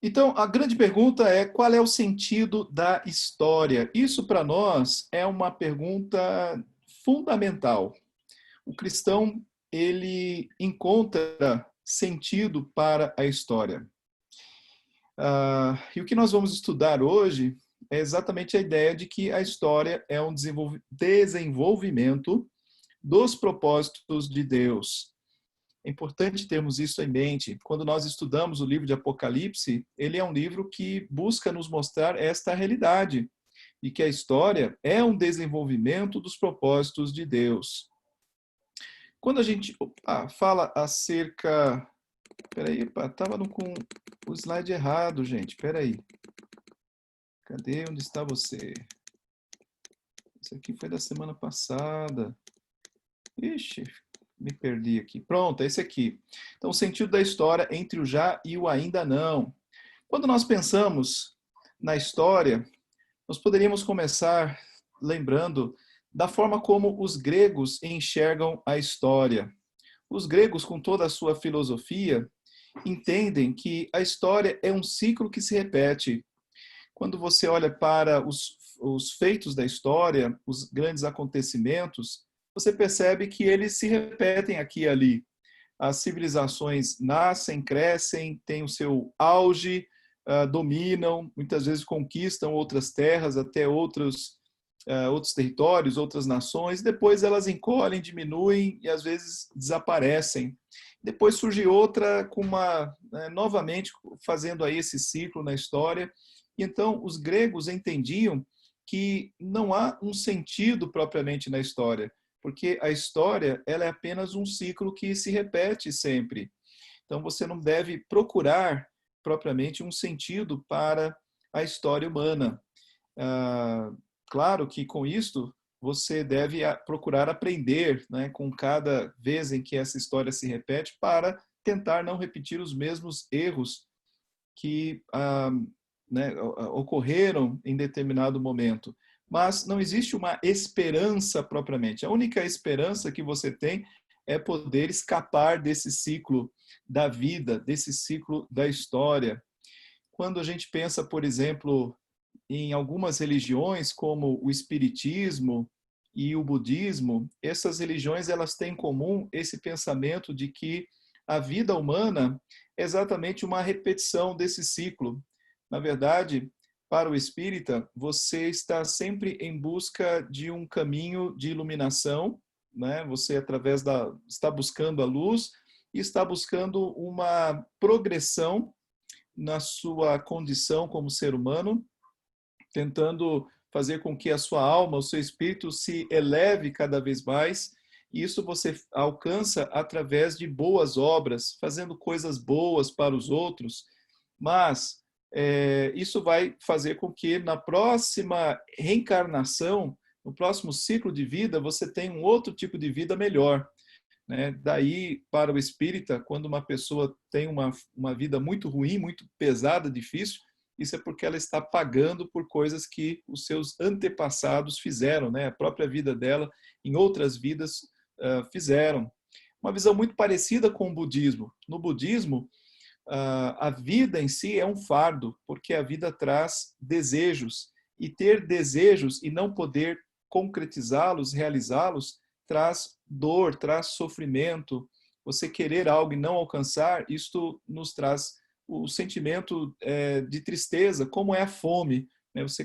Então, a grande pergunta é: qual é o sentido da história? Isso, para nós, é uma pergunta fundamental. O cristão, ele encontra sentido para a história. E o que nós vamos estudar hoje é exatamente a ideia de que a história é um desenvolvimento dos propósitos de Deus. É importante termos isso em mente. Quando nós estudamos o livro de Apocalipse, ele é um livro que busca nos mostrar esta realidade, e que a história é um desenvolvimento dos propósitos de Deus. Quando a gente fala acerca... Peraí, estava com o slide errado, gente. Peraí. Cadê? Onde está você? Isso aqui foi da semana passada. Ixi, me perdi aqui. Pronto, é esse aqui. Então, o sentido da história entre o já e o ainda não. Quando nós pensamos na história, nós poderíamos começar lembrando da forma como os gregos enxergam a história. Os gregos, com toda a sua filosofia, entendem que a história é um ciclo que se repete. Quando você olha para os feitos da história, os grandes acontecimentos, você percebe que eles se repetem aqui e ali. As civilizações nascem, crescem, têm o seu auge, dominam, muitas vezes conquistam outras terras, até outros territórios, outras nações, depois elas encolhem, diminuem e às vezes desaparecem. Depois surge outra novamente fazendo aí esse ciclo na história. E então os gregos entendiam que não há um sentido propriamente na história, porque a história ela é apenas um ciclo que se repete sempre. Então você não deve procurar propriamente um sentido para a história humana. Claro que com isto você deve procurar aprender, né, com cada vez em que essa história se repete, para tentar não repetir os mesmos erros que né, ocorreram em determinado momento. Mas não existe uma esperança propriamente. A única esperança que você tem é poder escapar desse ciclo da vida, desse ciclo da história. Quando a gente pensa, por exemplo, em algumas religiões, como o espiritismo e o budismo, essas religiões elas têm em comum esse pensamento de que a vida humana é exatamente uma repetição desse ciclo. Na verdade, para o espírita, você está sempre em busca de um caminho de iluminação, né? Você está buscando a luz e está buscando uma progressão na sua condição como ser humano, tentando fazer com que a sua alma, o seu espírito se eleve cada vez mais. E isso você alcança através de boas obras, fazendo coisas boas para os outros, mas isso vai fazer com que na próxima reencarnação, no próximo ciclo de vida, você tenha um outro tipo de vida melhor. Né? Daí, para o espírita, quando uma pessoa tem uma vida muito ruim, muito pesada, difícil, isso é porque ela está pagando por coisas que os seus antepassados fizeram, né? A própria vida dela, em outras vidas, fizeram. Uma visão muito parecida com o budismo. No budismo, a vida em si é um fardo, porque a vida traz desejos. E ter desejos e não poder concretizá-los, realizá-los, traz dor, traz sofrimento. Você querer algo e não alcançar, isto nos traz o sentimento de tristeza, como é a fome.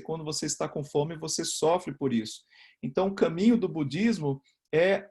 Quando você está com fome, você sofre por isso. Então, o caminho do budismo é,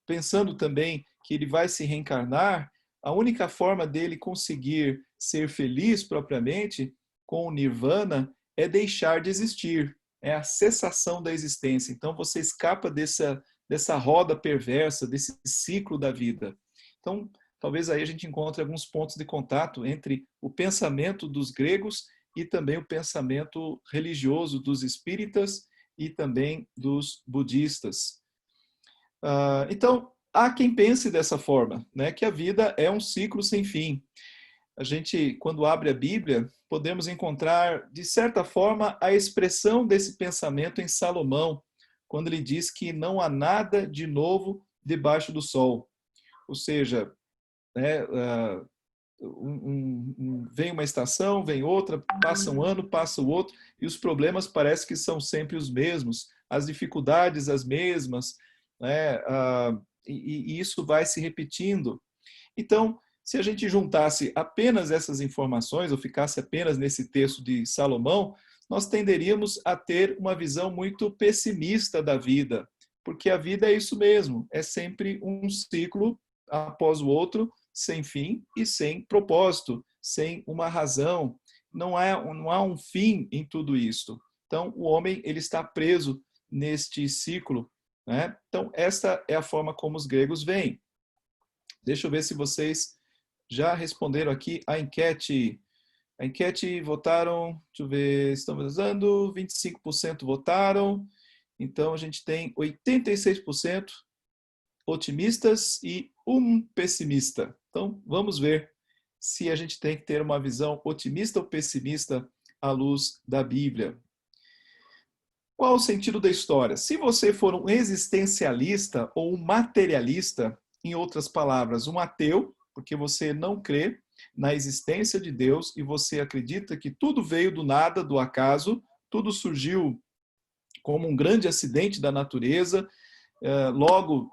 pensando também que ele vai se reencarnar, a única forma dele conseguir ser feliz propriamente, com o nirvana, é deixar de existir. É a cessação da existência. Então, você escapa dessa roda perversa, desse ciclo da vida. Então, talvez aí a gente encontre alguns pontos de contato entre o pensamento dos gregos e também o pensamento religioso dos espíritas e também dos budistas. Então, há quem pense dessa forma, né, que a vida é um ciclo sem fim. A gente, quando abre a Bíblia, podemos encontrar, de certa forma, a expressão desse pensamento em Salomão, quando ele diz que não há nada de novo debaixo do sol. Ou seja, né, vem uma estação, vem outra, passa um ano, passa o outro, e os problemas parece que são sempre os mesmos, as dificuldades as mesmas, né? E isso vai se repetindo. Então, se a gente juntasse apenas essas informações, ou ficasse apenas nesse texto de Salomão, nós tenderíamos a ter uma visão muito pessimista da vida, porque a vida é isso mesmo, é sempre um ciclo após o outro, sem fim e sem propósito, sem uma razão. Não há um fim em tudo isso. Então, o homem ele está preso neste ciclo, né? Então, esta é a forma como os gregos veem. Deixa eu ver se vocês já responderam aqui a enquete. A enquete votaram, deixa eu ver, estamos usando, 25% votaram. Então, a gente tem 86% otimistas e um pessimista. Então, vamos ver se a gente tem que ter uma visão otimista ou pessimista à luz da Bíblia. Qual o sentido da história? Se você for um existencialista ou um materialista, em outras palavras, um ateu, porque você não crê na existência de Deus e você acredita que tudo veio do nada, do acaso, tudo surgiu como um grande acidente da natureza, logo,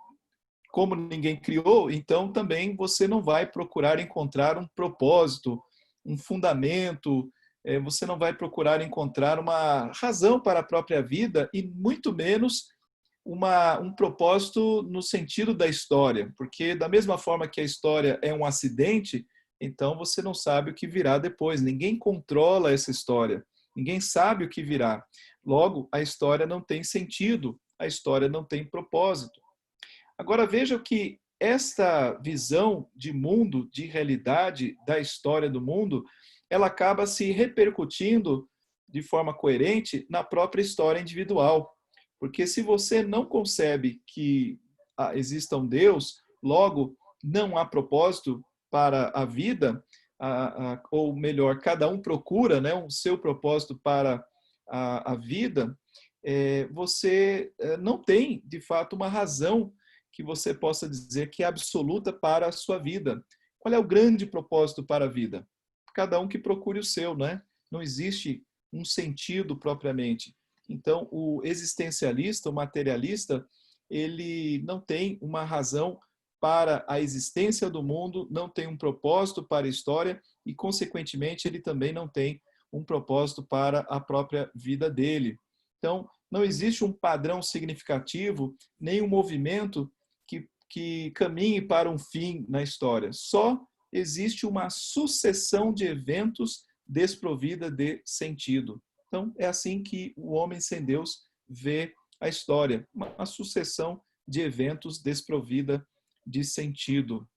como ninguém criou, então também você não vai procurar encontrar um propósito, um fundamento, você não vai procurar encontrar uma razão para a própria vida e muito menos um propósito no sentido da história, porque da mesma forma que a história é um acidente, então você não sabe o que virá depois, ninguém controla essa história, ninguém sabe o que virá. Logo, a história não tem sentido, a história não tem propósito. Agora veja que esta visão de mundo, de realidade, da história do mundo, ela acaba se repercutindo de forma coerente na própria história individual. Porque se você não concebe que exista um Deus, logo não há propósito para a vida, ou melhor, cada um procura, né, o seu propósito para a vida, você não tem, de fato, uma razão que você possa dizer que é absoluta para a sua vida. Qual é o grande propósito para a vida? Cada um que procure o seu, né? Não existe um sentido propriamente. Então, o existencialista, o materialista, ele não tem uma razão para a existência do mundo, não tem um propósito para a história e, consequentemente, ele também não tem um propósito para a própria vida dele. Então, não existe um padrão significativo, nem um movimento que caminhe para um fim na história. Só existe uma sucessão de eventos desprovida de sentido. Então, é assim que o homem sem Deus vê a história, uma sucessão de eventos desprovida de sentido.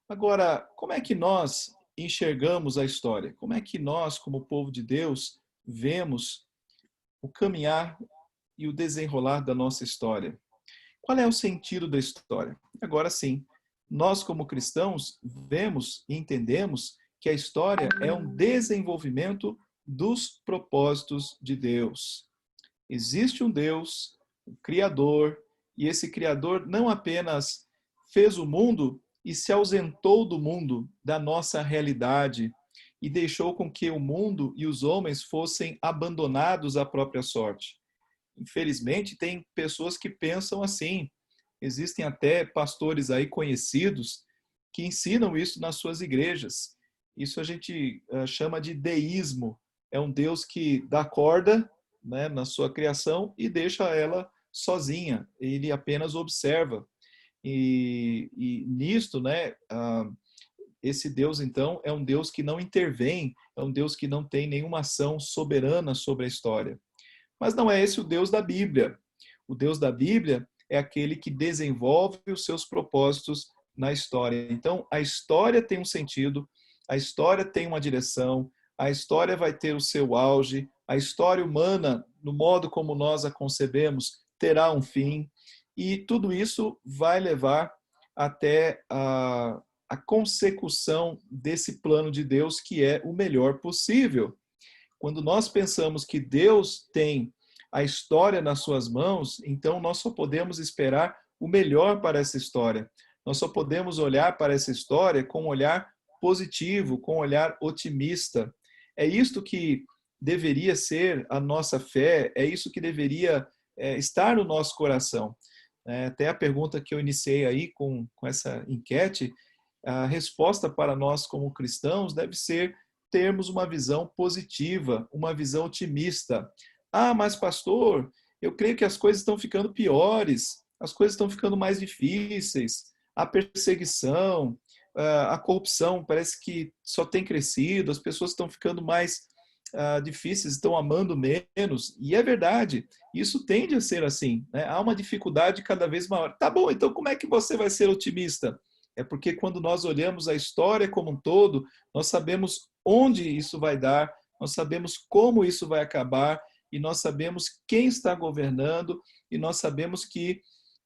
Agora, como é que nós enxergamos a história? Como é que nós, como povo de Deus, vemos o caminhar e o desenrolar da nossa história? Qual é o sentido da história? Agora sim, nós como cristãos vemos e entendemos que a história é um desenvolvimento dos propósitos de Deus. Existe um Deus, um Criador, e esse Criador não apenas fez o mundo e se ausentou do mundo, da nossa realidade, e deixou com que o mundo e os homens fossem abandonados à própria sorte. Infelizmente, tem pessoas que pensam assim. Existem até pastores aí conhecidos que ensinam isso nas suas igrejas. Isso a gente chama de deísmo. É um Deus que dá corda, né, na sua criação e deixa ela sozinha. Ele apenas observa. E nisto, né, esse Deus, então, é um Deus que não intervém, é um Deus que não tem nenhuma ação soberana sobre a história. Mas não é esse o Deus da Bíblia. O Deus da Bíblia é aquele que desenvolve os seus propósitos na história. Então, a história tem um sentido, a história tem uma direção, a história vai ter o seu auge, a história humana, no modo como nós a concebemos, terá um fim, e tudo isso vai levar até a consecução desse plano de Deus, que é o melhor possível. Quando nós pensamos que Deus tem a história nas suas mãos, então nós só podemos esperar o melhor para essa história. Nós só podemos olhar para essa história com um olhar positivo, com um olhar otimista. É isto que deveria ser a nossa fé, é isso que deveria estar no nosso coração. Até a pergunta que eu iniciei aí com essa enquete, a resposta para nós como cristãos deve ser termos uma visão positiva, uma visão otimista. Ah, mas pastor, eu creio que as coisas estão ficando piores, as coisas estão ficando mais difíceis, a perseguição, a corrupção parece que só tem crescido, as pessoas estão ficando mais difíceis, estão amando menos. E é verdade, isso tende a ser assim, né? Há uma dificuldade cada vez maior. Tá bom, então como é que você vai ser otimista? É porque quando nós olhamos a história como um todo, nós sabemos onde isso vai dar, nós sabemos como isso vai acabar, e nós sabemos quem está governando, e nós sabemos que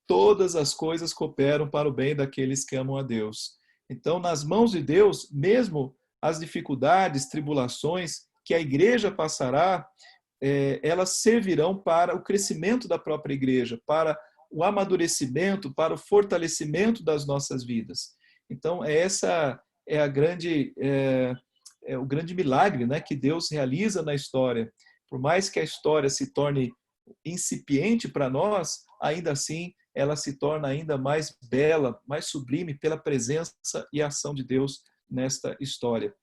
todas as coisas cooperam para o bem daqueles que amam a Deus. Então, nas mãos de Deus, mesmo as dificuldades, tribulações que a igreja passará, elas servirão para o crescimento da própria igreja, para o amadurecimento, para o fortalecimento das nossas vidas. Então, essa é a grande, o grande milagre, né, que Deus realiza na história. Por mais que a história se torne incipiente para nós, ainda assim ela se torna ainda mais bela, mais sublime pela presença e ação de Deus nesta história.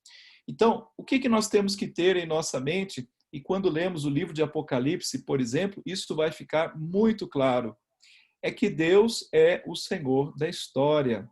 Então, o que nós temos que ter em nossa mente? E quando lemos o livro de Apocalipse, por exemplo, isso vai ficar muito claro. É que Deus é o Senhor da história.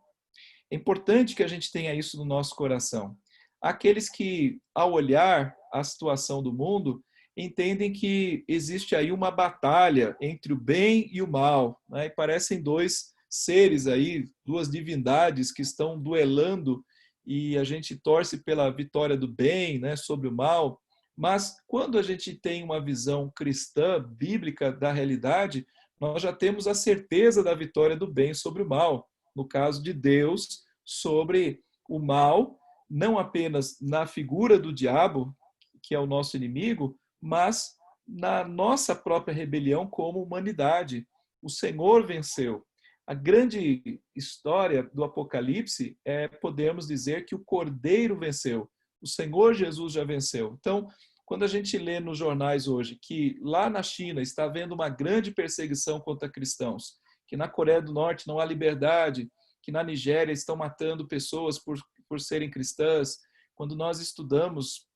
É importante que a gente tenha isso no nosso coração. Aqueles que, ao olhar a situação do mundo, entendem que existe aí uma batalha entre o bem e o mal, né? E parecem dois seres aí, duas divindades que estão duelando, e a gente torce pela vitória do bem, né, sobre o mal. Mas quando a gente tem uma visão cristã, bíblica da realidade, nós já temos a certeza da vitória do bem sobre o mal. No caso de Deus, sobre o mal, não apenas na figura do diabo, que é o nosso inimigo, mas na nossa própria rebelião como humanidade. O Senhor venceu. A grande história do Apocalipse é podermos dizer que o Cordeiro venceu. O Senhor Jesus já venceu. Então, quando a gente lê nos jornais hoje que lá na China está havendo uma grande perseguição contra cristãos, que na Coreia do Norte não há liberdade, que na Nigéria estão matando pessoas por serem cristãs, quando nós estudamos,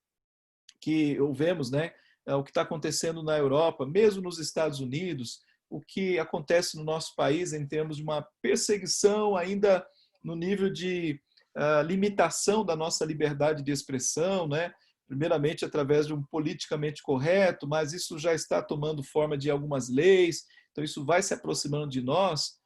que ouvemos, né, o que está acontecendo na Europa, mesmo nos Estados Unidos, o que acontece no nosso país em termos de uma perseguição ainda no nível de limitação da nossa liberdade de expressão, né? Primeiramente através de um politicamente correto, mas isso já está tomando forma de algumas leis, então isso vai se aproximando de nós.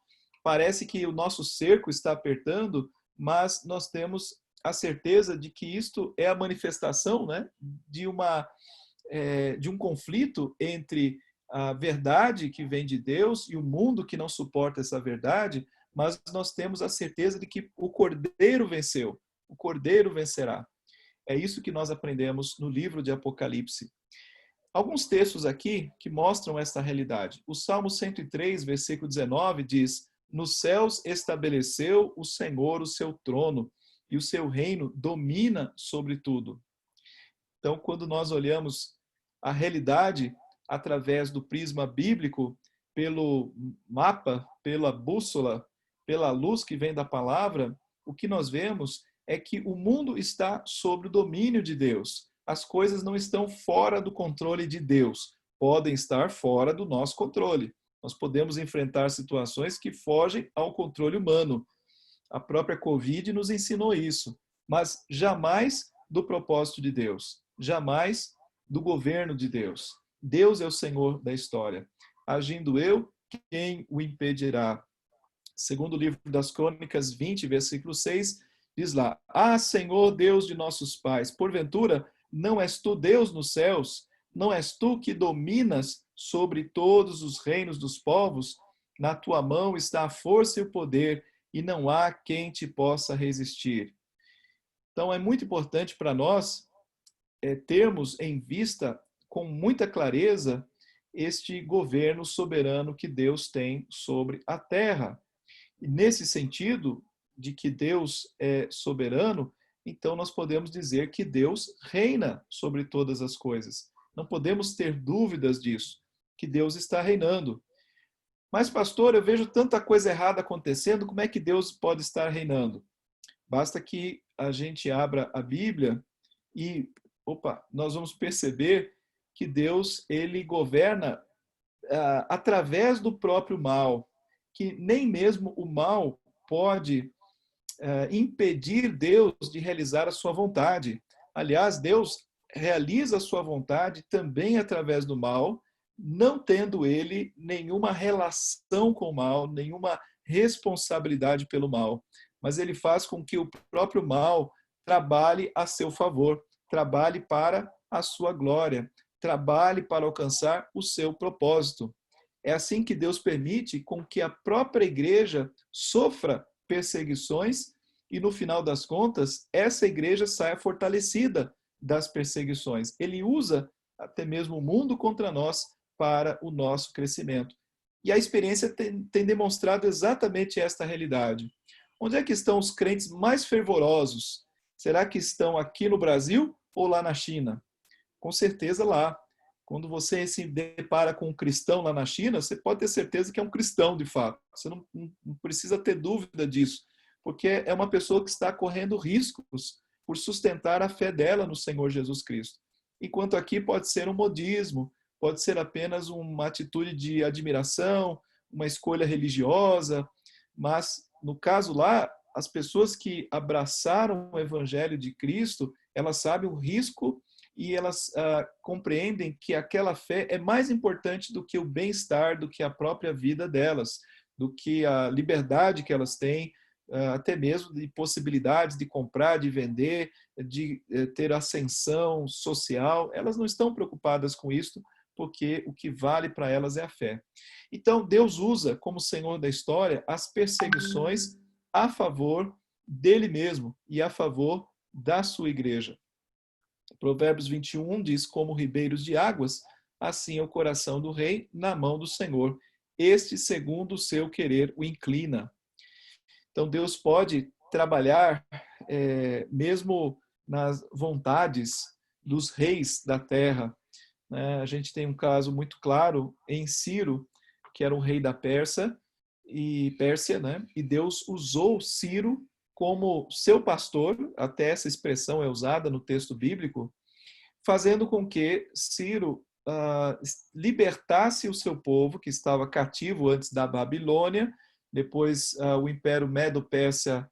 Parece que o nosso cerco está apertando, mas nós temos a certeza de que isto é a manifestação, né, de um conflito entre a verdade que vem de Deus e o mundo que não suporta essa verdade, mas nós temos a certeza de que o Cordeiro venceu, o Cordeiro vencerá. É isso que nós aprendemos no livro de Apocalipse. Alguns textos aqui que mostram esta realidade. O Salmo 103, versículo 19 diz: "Nos céus estabeleceu o Senhor o seu trono, e o seu reino domina sobre tudo." Então, quando nós olhamos a realidade através do prisma bíblico, pelo mapa, pela bússola, pela luz que vem da palavra, o que nós vemos é que o mundo está sob o domínio de Deus. As coisas não estão fora do controle de Deus, podem estar fora do nosso controle. Nós podemos enfrentar situações que fogem ao controle humano. A própria Covid nos ensinou isso, mas jamais do propósito de Deus, jamais do governo de Deus. Deus é o Senhor da história. Agindo eu, quem o impedirá? Segundo o livro das Crônicas 20, versículo 6, diz lá: "Ah, Senhor Deus de nossos pais, porventura não és tu Deus nos céus? Não és tu que dominas sobre todos os reinos dos povos? Na tua mão está a força e o poder, e não há quem te possa resistir." Então, é muito importante para nós termos em vista com muita clareza este governo soberano que Deus tem sobre a terra. E nesse sentido de que Deus é soberano, então nós podemos dizer que Deus reina sobre todas as coisas. Não podemos ter dúvidas disso, que Deus está reinando. Mas, pastor, eu vejo tanta coisa errada acontecendo, como é que Deus pode estar reinando? Basta que a gente abra a Bíblia e, nós vamos perceber que Deus, ele governa através do próprio mal, que nem mesmo o mal pode impedir Deus de realizar a sua vontade. Aliás, Deus realiza a sua vontade também através do mal, não tendo ele nenhuma relação com o mal, nenhuma responsabilidade pelo mal. Mas ele faz com que o próprio mal trabalhe a seu favor, trabalhe para a sua glória, trabalhe para alcançar o seu propósito. É assim que Deus permite com que a própria igreja sofra perseguições e, no final das contas, essa igreja saia fortalecida das perseguições. Ele usa até mesmo o mundo contra nós para o nosso crescimento. E a experiência tem demonstrado exatamente esta realidade. Onde é que estão os crentes mais fervorosos? Será que estão aqui no Brasil ou lá na China? Com certeza lá. Quando você se depara com um cristão lá na China, você pode ter certeza que é um cristão de fato. Você não precisa ter dúvida disso, porque é uma pessoa que está correndo riscos por sustentar a fé dela no Senhor Jesus Cristo. Enquanto aqui pode ser um modismo, pode ser apenas uma atitude de admiração, uma escolha religiosa, mas no caso lá, as pessoas que abraçaram o Evangelho de Cristo, elas sabem o risco e elas compreendem que aquela fé é mais importante do que o bem-estar, do que a própria vida delas, do que a liberdade que elas têm, até mesmo de possibilidades de comprar, de vender, de ter ascensão social. Elas não estão preocupadas com isso, porque o que vale para elas é a fé. Então, Deus usa como Senhor da história as perseguições a favor dele mesmo e a favor da sua igreja. Provérbios 21 diz: como ribeiros de águas, assim é o coração do rei na mão do Senhor. Este, segundo o seu querer, o inclina. Então, Deus pode trabalhar mesmo nas vontades dos reis da terra. A gente tem um caso muito claro em Ciro, que era um rei da Pérsia, né? E Deus usou Ciro como seu pastor, até essa expressão é usada no texto bíblico, fazendo com que Ciro libertasse o seu povo, que estava cativo antes da Babilônia. Depois o Império Medo-Persa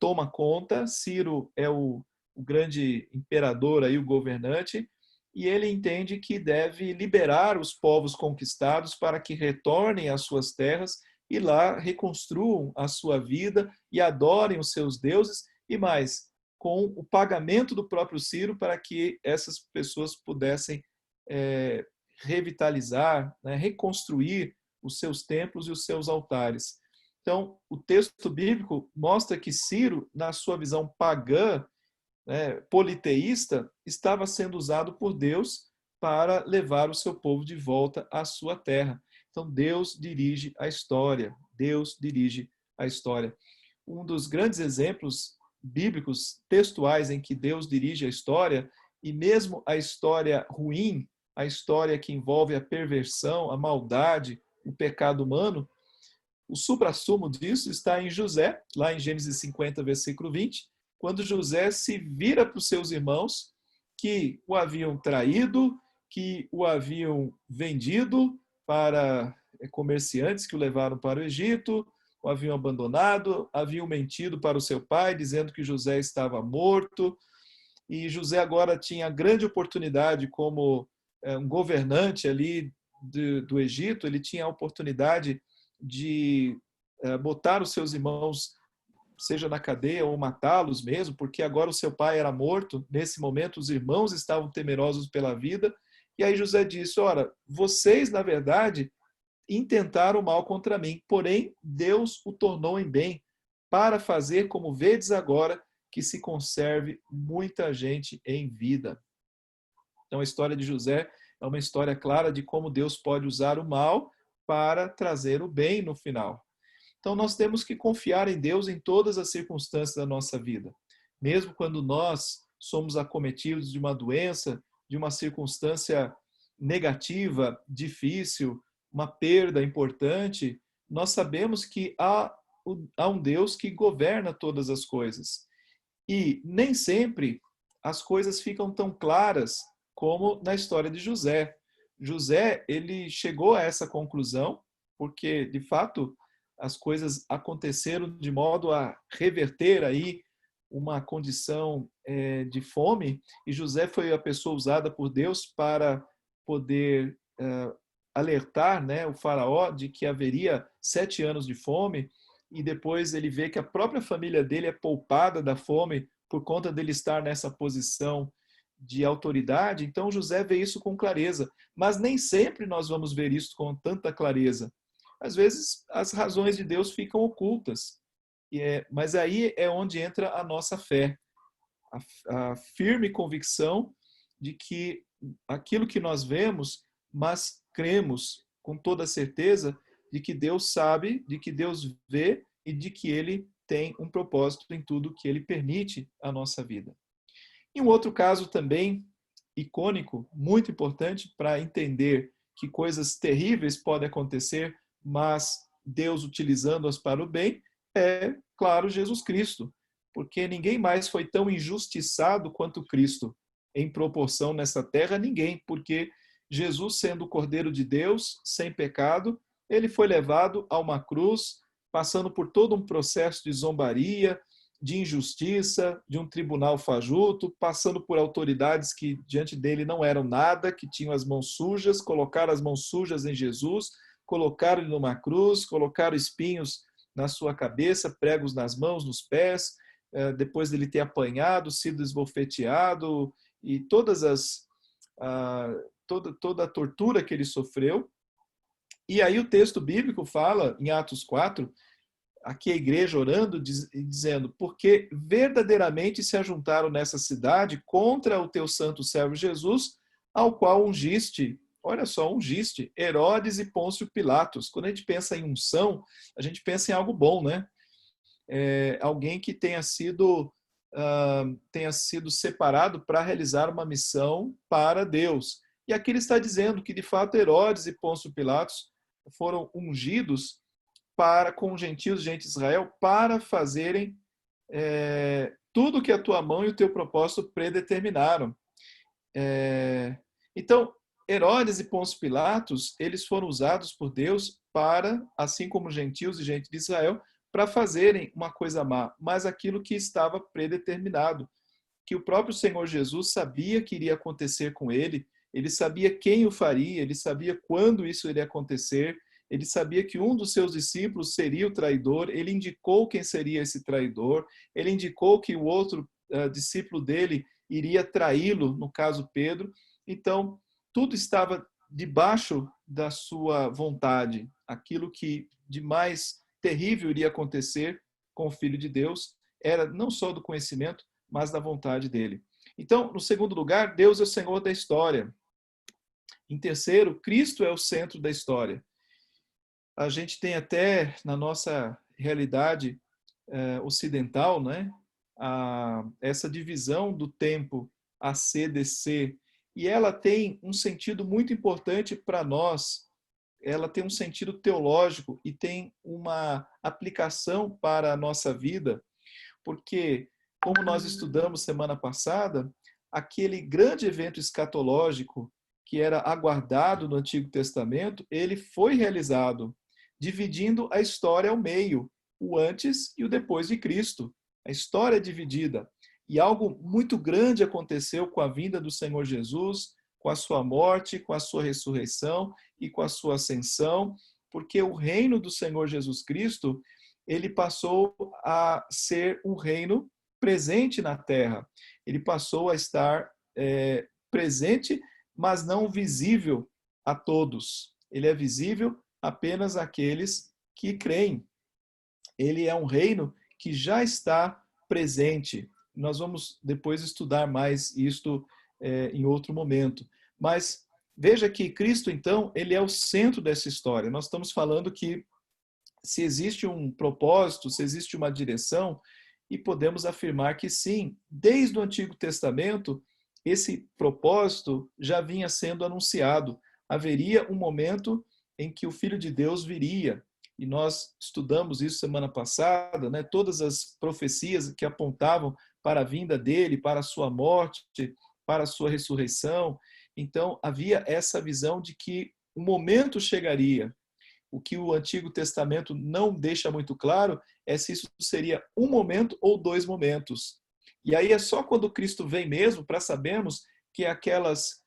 toma conta. Ciro é o grande imperador, aí, o governante, e ele entende que deve liberar os povos conquistados para que retornem às suas terras e lá reconstruam a sua vida e adorem os seus deuses, e mais, com o pagamento do próprio Ciro para que essas pessoas pudessem revitalizar, né, reconstruir os seus templos e os seus altares. Então, o texto bíblico mostra que Ciro, na sua visão pagã, politeísta, estava sendo usado por Deus para levar o seu povo de volta à sua terra. Então, Deus dirige a história. Deus dirige a história. Um dos grandes exemplos bíblicos textuais em que Deus dirige a história, e mesmo a história ruim, a história que envolve a perversão, a maldade, o pecado humano, o suprassumo disso está em José, lá em Gênesis 50, versículo 20, quando José se vira para os seus irmãos que o haviam traído, que o haviam vendido para comerciantes que o levaram para o Egito, o haviam abandonado, haviam mentido para o seu pai, dizendo que José estava morto, e José agora tinha grande oportunidade como um governante ali do Egito, ele tinha a oportunidade de botar os seus irmãos, seja na cadeia ou matá-los mesmo, porque agora o seu pai era morto. Nesse momento, os irmãos estavam temerosos pela vida. E aí José disse: ora, vocês, na verdade, intentaram mal contra mim, porém Deus o tornou em bem, para fazer, como vedes agora, que se conserve muita gente em vida. Então, a história de José é uma história clara de como Deus pode usar o mal para trazer o bem no final. Então, nós temos que confiar em Deus em todas as circunstâncias da nossa vida. mesmo quando nós somos acometidos de uma doença, de uma circunstância negativa, difícil, uma perda importante, nós sabemos que há um Deus que governa todas as coisas. E nem sempre as coisas ficam tão claras como na história de José. José, ele chegou a essa conclusão porque, de fato, as coisas aconteceram de modo a reverter aí uma condição de fome, e José foi a pessoa usada por Deus para poder alertar, né, o faraó de que haveria 7 anos de fome, e depois ele vê que a própria família dele é poupada da fome por conta dele estar nessa posição de autoridade. Então José vê isso com clareza, mas nem sempre nós vamos ver isso com tanta clareza. Às vezes as razões de Deus ficam ocultas, mas aí é onde entra a nossa fé, a firme convicção de que aquilo que nós vemos, mas cremos com toda certeza de que Deus sabe, de que Deus vê e de que Ele tem um propósito em tudo que Ele permite à nossa vida. E um outro caso também icônico, muito importante para entender que coisas terríveis podem acontecer, mas Deus utilizando-as para o bem, é, claro, Jesus Cristo. Porque ninguém mais foi tão injustiçado quanto Cristo em proporção nessa terra, ninguém, porque Jesus, sendo o Cordeiro de Deus, sem pecado, ele foi levado a uma cruz, passando por todo um processo de zombaria, de injustiça, de um tribunal fajuto, passando por autoridades que diante dele não eram nada, que tinham as mãos sujas, colocaram as mãos sujas em Jesus, colocaram ele numa cruz, colocaram espinhos na sua cabeça, pregos nas mãos, nos pés, depois dele ter apanhado, sido esbofeteado e toda a tortura que ele sofreu. E aí o texto bíblico fala, em Atos 4, aqui a igreja orando e dizendo: porque verdadeiramente se ajuntaram nessa cidade contra o teu santo servo Jesus, ao qual ungiste, olha só, ungiste, Herodes e Pôncio Pilatos. Quando a gente pensa em unção, a gente pensa em algo bom, né? Alguém que tenha sido separado para realizar uma missão para Deus. E aqui ele está dizendo que, de fato, Herodes e Pôncio Pilatos foram ungidos com os gentios, gente de Israel, para fazerem tudo que a tua mão e o teu propósito predeterminaram. Então, Herodes e Pôncio Pilatos, eles foram usados por Deus para, assim como gentios e gente de Israel, para fazerem uma coisa má, mas aquilo que estava predeterminado, que o próprio Senhor Jesus sabia que iria acontecer com ele, ele sabia quem o faria, ele sabia quando isso iria acontecer, ele sabia que um dos seus discípulos seria o traidor, ele indicou quem seria esse traidor, ele indicou que o outro discípulo dele iria traí-lo, no caso Pedro. Então, tudo estava debaixo da sua vontade. Aquilo que de mais terrível iria acontecer com o Filho de Deus era não só do conhecimento, mas da vontade dele. Então, no segundo lugar, Deus é o Senhor da história. Em terceiro, Cristo é o centro da história. A gente tem até na nossa realidade ocidental, né, essa divisão do tempo AC, DC, e ela tem um sentido muito importante para nós. Ela tem um sentido teológico e tem uma aplicação para a nossa vida, porque, como nós estudamos semana passada, aquele grande evento escatológico que era aguardado no Antigo Testamento, ele foi realizado, dividindo a história ao meio, o antes e o depois de Cristo. A história é dividida. E algo muito grande aconteceu com a vinda do Senhor Jesus, com a sua morte, com a sua ressurreição e com a sua ascensão, porque o reino do Senhor Jesus Cristo, ele passou a ser um reino presente na terra. Ele passou a estar presente, mas não visível a todos. Ele é visível apenas àqueles que creem. Ele é um reino que já está presente. Nós vamos depois estudar mais isto em outro momento. Mas veja que Cristo, então, ele é o centro dessa história. Nós estamos falando que se existe um propósito, se existe uma direção, e podemos afirmar que sim, desde o Antigo Testamento, esse propósito já vinha sendo anunciado. Haveria um momento em que o Filho de Deus viria, e nós estudamos isso semana passada, né? Todas as profecias que apontavam para a vinda dele, para a sua morte, para a sua ressurreição. Então, havia essa visão de que o momento chegaria. O que o Antigo Testamento não deixa muito claro é se isso seria um momento ou dois momentos. E aí é só quando Cristo vem mesmo para sabermos que aquelas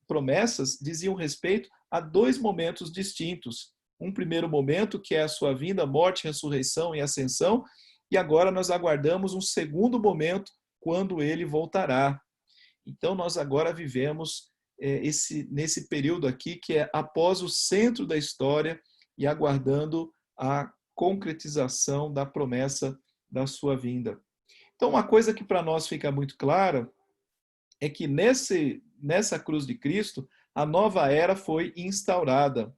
promessas diziam respeito a dois momentos distintos. Um primeiro momento, que é a sua vinda, morte, ressurreição e ascensão, e agora nós aguardamos um segundo momento, quando ele voltará. Então, nós agora vivemos nesse período aqui, que é após o centro da história e aguardando a concretização da promessa da sua vinda. Então, uma coisa que para nós fica muito clara é que nessa cruz de Cristo, a nova era foi instaurada.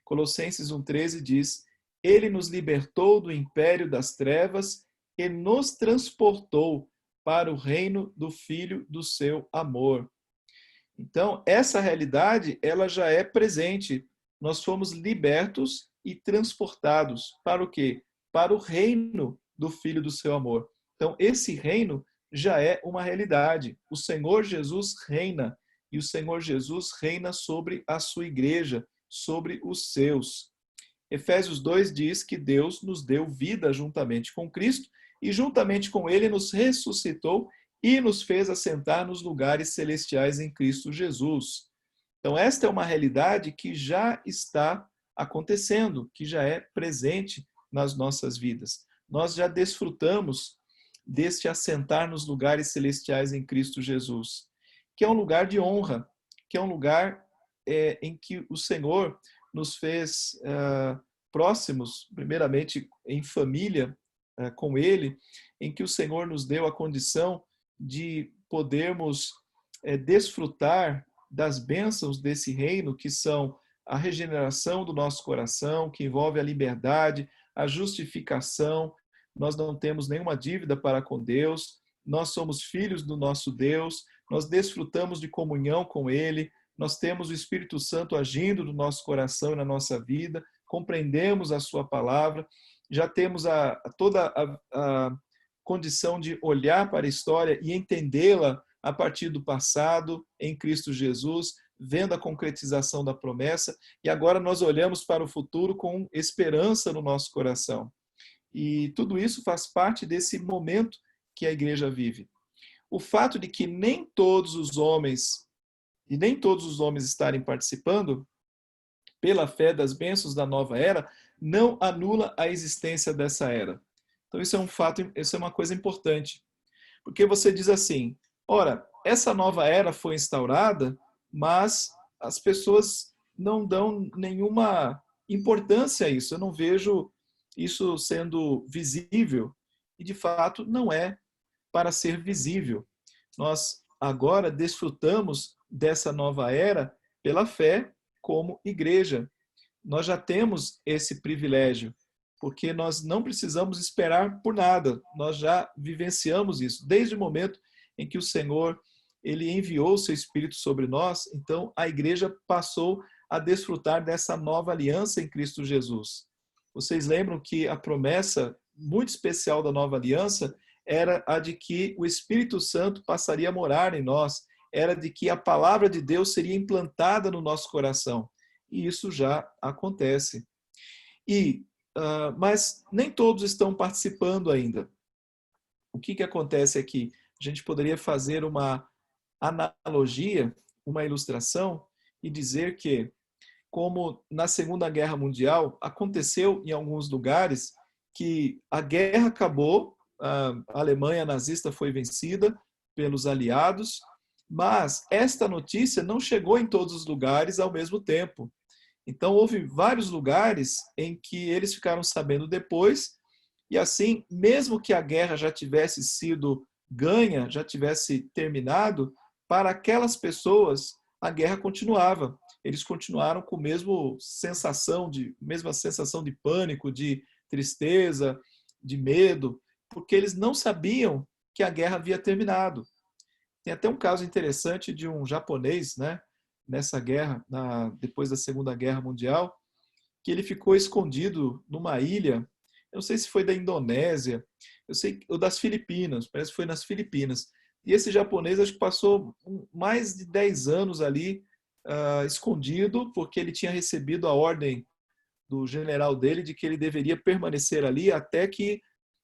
Colossenses 1,13 diz: Ele nos libertou do império das trevas e nos transportou para o reino do Filho do seu amor. Então, essa realidade, ela já é presente. Nós fomos libertos e transportados para o quê? Para o reino do Filho do seu amor. Então, esse reino já é uma realidade. O Senhor Jesus reina, e o Senhor Jesus reina sobre a sua igreja, sobre os seus. Efésios 2 diz que Deus nos deu vida juntamente com Cristo e juntamente com ele nos ressuscitou e nos fez assentar nos lugares celestiais em Cristo Jesus. Então, esta é uma realidade que já está acontecendo, que já é presente nas nossas vidas. Nós já desfrutamos deste assentar nos lugares celestiais em Cristo Jesus, que é um lugar de honra, que é um lugar em que o Senhor nos fez próximos, primeiramente em família com Ele, em que o Senhor nos deu a condição de podermos desfrutar das bênçãos desse reino, que são a regeneração do nosso coração, que envolve a liberdade, a justificação. Nós não temos nenhuma dívida para com Deus, nós somos filhos do nosso Deus, nós desfrutamos de comunhão com Ele, nós temos o Espírito Santo agindo no nosso coração e na nossa vida, compreendemos a sua palavra, já temos toda a condição de olhar para a história e entendê-la a partir do passado, em Cristo Jesus, vendo a concretização da promessa, e agora nós olhamos para o futuro com esperança no nosso coração. E tudo isso faz parte desse momento que a igreja vive. O fato de que nem todos os homens estarem participando pela fé das bênçãos da nova era, não anula a existência dessa era. Então isso é um fato, isso é uma coisa importante. Porque você diz assim, ora, essa nova era foi instaurada, mas as pessoas não dão nenhuma importância a isso. Eu não vejo isso sendo visível. E, de fato, não é para ser visível. Nós agora desfrutamos dessa nova era pela fé como igreja. Nós já temos esse privilégio, porque nós não precisamos esperar por nada. Nós já vivenciamos isso desde o momento em que o Senhor ele enviou o seu Espírito sobre nós. Então a igreja passou a desfrutar dessa nova aliança em Cristo Jesus. Vocês lembram que a promessa muito especial da nova aliança era a de que o Espírito Santo passaria a morar em nós, era de que a palavra de Deus seria implantada no nosso coração. E isso já acontece. Mas nem todos estão participando ainda. O que acontece aqui? A gente poderia fazer uma analogia, uma ilustração, e dizer que, como na Segunda Guerra Mundial, aconteceu em alguns lugares que a guerra acabou, a Alemanha nazista foi vencida pelos aliados, mas esta notícia não chegou em todos os lugares ao mesmo tempo. Então, houve vários lugares em que eles ficaram sabendo depois, e assim, mesmo que a guerra já tivesse sido ganha, já tivesse terminado, para aquelas pessoas a guerra continuava. Eles continuaram com a mesma sensação de pânico, de tristeza, de medo. porque eles não sabiam que a guerra havia terminado. Tem até um caso interessante de um japonês, né, nessa guerra, depois da Segunda Guerra Mundial, que ele ficou escondido numa ilha, eu não sei se foi da Indonésia, eu sei, ou das Filipinas, parece que foi nas Filipinas. E esse japonês acho que passou mais de 10 anos ali escondido, porque ele tinha recebido a ordem do general dele de que ele deveria permanecer ali até que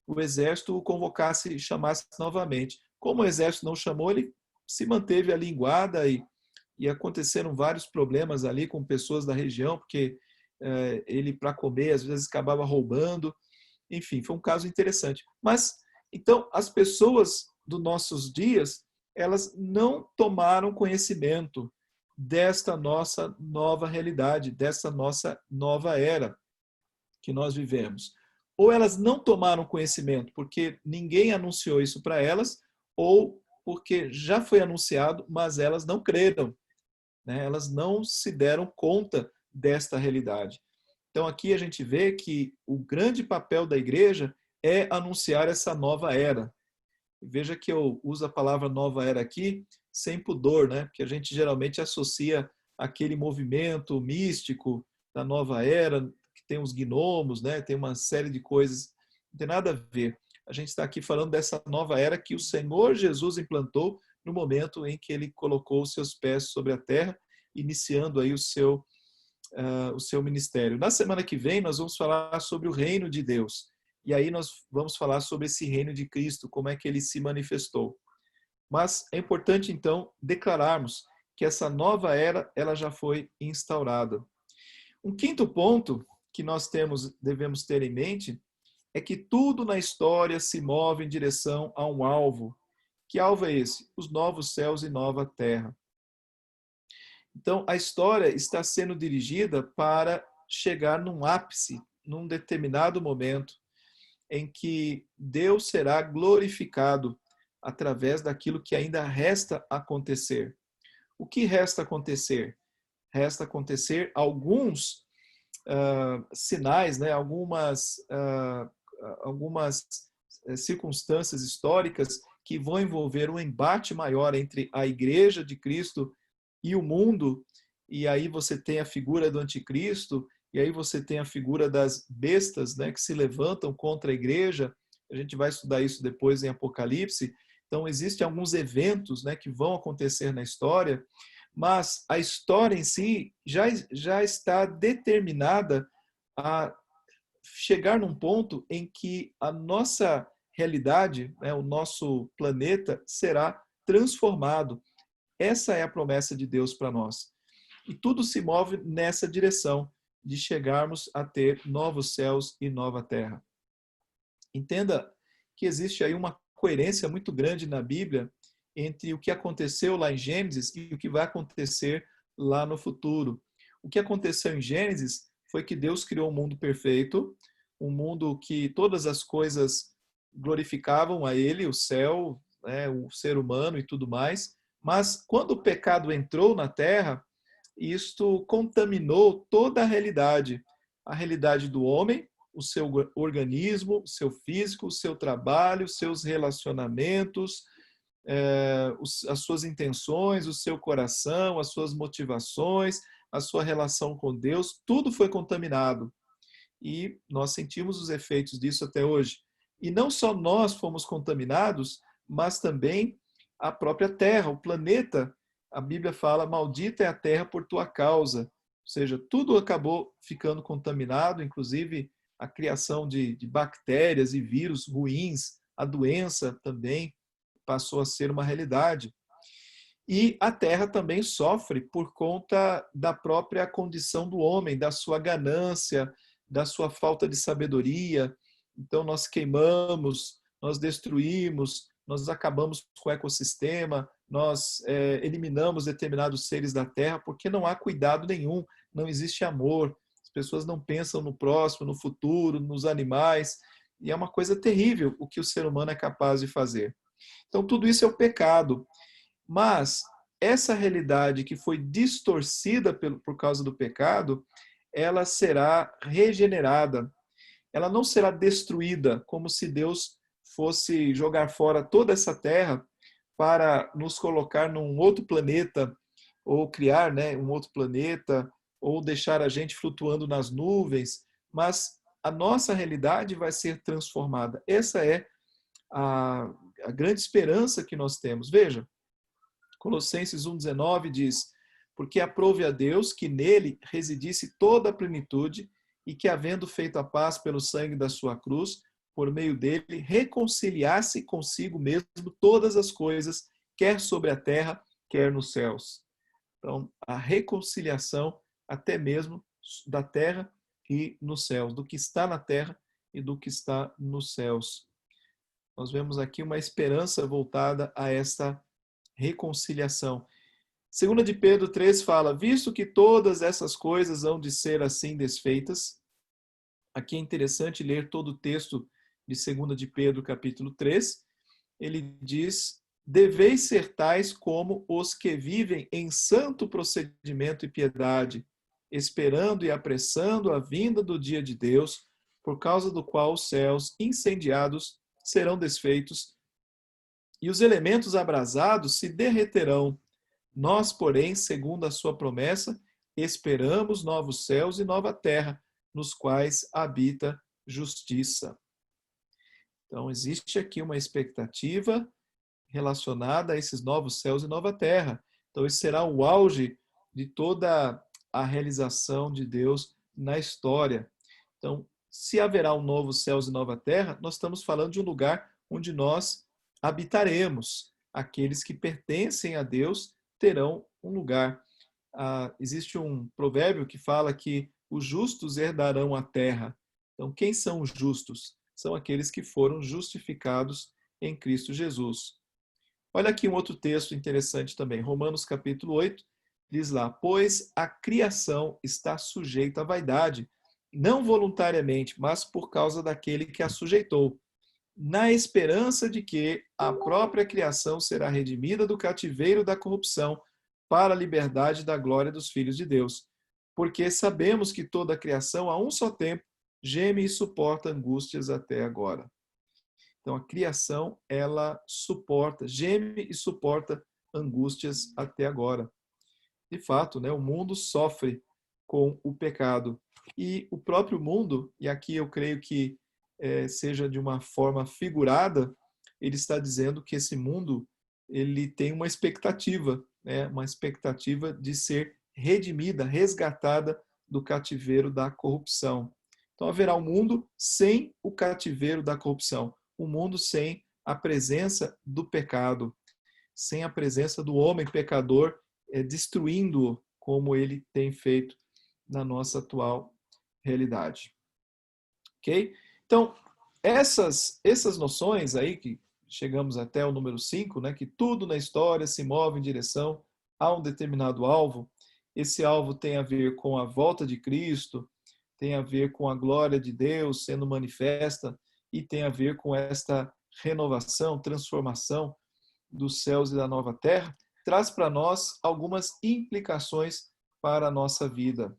o exército o convocasse e chamasse novamente. Como o exército não chamou, ele se manteve ali em guarda e aconteceram vários problemas ali com pessoas da região, porque ele, para comer, às vezes acabava roubando. Enfim, foi um caso interessante. Mas, então, as pessoas dos nossos dias, elas não tomaram conhecimento desta nossa nova realidade, dessa nossa nova era que nós vivemos. Ou elas não tomaram conhecimento porque ninguém anunciou isso para elas, ou porque já foi anunciado, mas elas não creram, né? Elas não se deram conta desta realidade. Então aqui a gente vê que o grande papel da igreja é anunciar essa nova era. Veja que eu uso a palavra nova era aqui sem pudor, né? Porque a gente geralmente associa aquele movimento místico da nova era, que tem os gnomos, né? Tem uma série de coisas, não tem nada a ver. A gente está aqui falando dessa nova era que o Senhor Jesus implantou no momento em que ele colocou os seus pés sobre a terra, iniciando aí o seu ministério. Na semana que vem nós vamos falar sobre o reino de Deus. E aí nós vamos falar sobre esse reino de Cristo, como é que ele se manifestou. Mas é importante então declararmos que essa nova era, ela já foi instaurada. Um quinto ponto que nós devemos ter em mente é que tudo na história se move em direção a um alvo. Que alvo é esse? Os novos céus e nova terra. Então, a história está sendo dirigida para chegar num ápice, num determinado momento, em que Deus será glorificado através daquilo que ainda resta acontecer. O que resta acontecer? Resta acontecer alguns sinais, né? Algumas circunstâncias históricas que vão envolver um embate maior entre a igreja de Cristo e o mundo, e aí você tem a figura do anticristo, e aí você tem a figura das bestas, né, que se levantam contra a igreja. A gente vai estudar isso depois em Apocalipse. Então, existem alguns eventos, né, que vão acontecer na história, mas a história em si já está determinada a chegar num ponto em que a nossa realidade, né, o nosso planeta será transformado. Essa é a promessa de Deus para nós. E tudo se move nessa direção de chegarmos a ter novos céus e nova terra. Entenda que existe aí uma coerência muito grande na Bíblia entre o que aconteceu lá em Gênesis e o que vai acontecer lá no futuro. O que aconteceu em Gênesis foi que Deus criou um mundo perfeito, um mundo que todas as coisas glorificavam a Ele, o céu, né, o ser humano e tudo mais. Mas quando o pecado entrou na Terra, isto contaminou toda a realidade do homem, o seu organismo, o seu físico, o seu trabalho, os seus relacionamentos, as suas intenções, o seu coração, as suas motivações, a sua relação com Deus, tudo foi contaminado. E nós sentimos os efeitos disso até hoje. E não só nós fomos contaminados, mas também a própria Terra, o planeta. A Bíblia fala, maldita é a terra por tua causa. Ou seja, tudo acabou ficando contaminado, inclusive a criação de bactérias e vírus ruins, a doença também passou a ser uma realidade. E a terra também sofre por conta da própria condição do homem, da sua ganância, da sua falta de sabedoria. Então nós queimamos, nós destruímos, nós acabamos com o ecossistema, nós eliminamos determinados seres da terra porque não há cuidado nenhum, não existe amor, as pessoas não pensam no próximo, no futuro, nos animais, e é uma coisa terrível o que o ser humano é capaz de fazer. Então tudo isso é o pecado, mas essa realidade que foi distorcida por causa do pecado, ela será regenerada, ela não será destruída como se Deus fosse jogar fora toda essa terra para nos colocar num outro planeta, ou criar, né, um outro planeta, ou deixar a gente flutuando nas nuvens, mas a nossa realidade vai ser transformada. Essa é a, a grande esperança que nós temos. Veja, Colossenses 1,19 diz: porque aprove a Deus que nele residisse toda a plenitude e que, havendo feito a paz pelo sangue da sua cruz, por meio dele, reconciliasse consigo mesmo todas as coisas, quer sobre a terra, quer nos céus. Então, a reconciliação até mesmo da terra e nos céus, do que está na terra e do que está nos céus. Nós vemos aqui uma esperança voltada a esta reconciliação. Segunda de Pedro 3 fala: visto que todas essas coisas hão de ser assim desfeitas. Aqui é interessante ler todo o texto de 2 de Pedro, capítulo 3. Ele diz: deveis ser tais como os que vivem em santo procedimento e piedade, esperando e apressando a vinda do dia de Deus, por causa do qual os céus incendiados serão desfeitos e os elementos abrasados se derreterão. Nós, porém, segundo a sua promessa, esperamos novos céus e nova terra, nos quais habita justiça. Então, existe aqui uma expectativa relacionada a esses novos céus e nova terra. Então, esse será o auge de toda a realização de Deus na história. Então, se haverá um novo céus e nova terra, nós estamos falando de um lugar onde nós habitaremos. Aqueles que pertencem a Deus terão um lugar. Existe um provérbio que fala que os justos herdarão a terra. Então, quem são os justos? São aqueles que foram justificados em Cristo Jesus. Olha aqui um outro texto interessante também. Romanos capítulo 8 diz lá: pois a criação está sujeita à vaidade, não voluntariamente, mas por causa daquele que a sujeitou, na esperança de que a própria criação será redimida do cativeiro da corrupção para a liberdade da glória dos filhos de Deus. Porque sabemos que toda a criação, a um só tempo, geme e suporta angústias até agora. Então, a criação, ela suporta, geme e suporta angústias até agora. De fato, né, o mundo sofre com o pecado. E o próprio mundo, e aqui eu creio que seja de uma forma figurada, ele está dizendo que esse mundo ele tem uma expectativa, né, uma expectativa de ser redimida, resgatada do cativeiro da corrupção. Então haverá um mundo sem o cativeiro da corrupção, um mundo sem a presença do pecado, sem a presença do homem pecador, destruindo-o como ele tem feito na nossa atual realidade. Ok? Então, essas noções aí, que chegamos até o número 5, né, que tudo na história se move em direção a um determinado alvo. Esse alvo tem a ver com a volta de Cristo, tem a ver com a glória de Deus sendo manifesta e tem a ver com esta renovação, transformação dos céus e da nova terra, traz para nós algumas implicações para a nossa vida.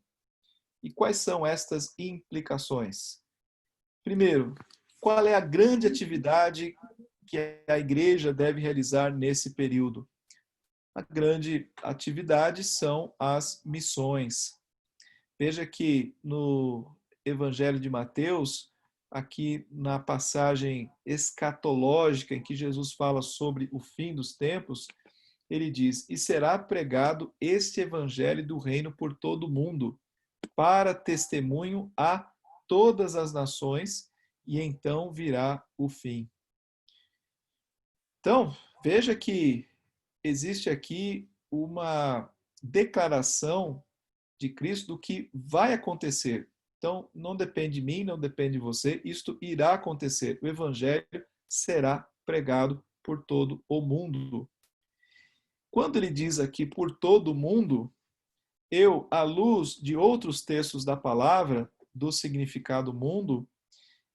E quais são estas implicações? Primeiro, qual é a grande atividade que a igreja deve realizar nesse período? A grande atividade são as missões. Veja que no Evangelho de Mateus, aqui na passagem escatológica em que Jesus fala sobre o fim dos tempos, ele diz: e será pregado este evangelho do reino por todo o mundo, para testemunho a todas as nações, e então virá o fim. Então, veja que existe aqui uma declaração de Cristo do que vai acontecer. Então, não depende de mim, não depende de você, isto irá acontecer. O evangelho será pregado por todo o mundo. Quando ele diz aqui por todo o mundo, eu, à luz de outros textos da palavra, do significado mundo,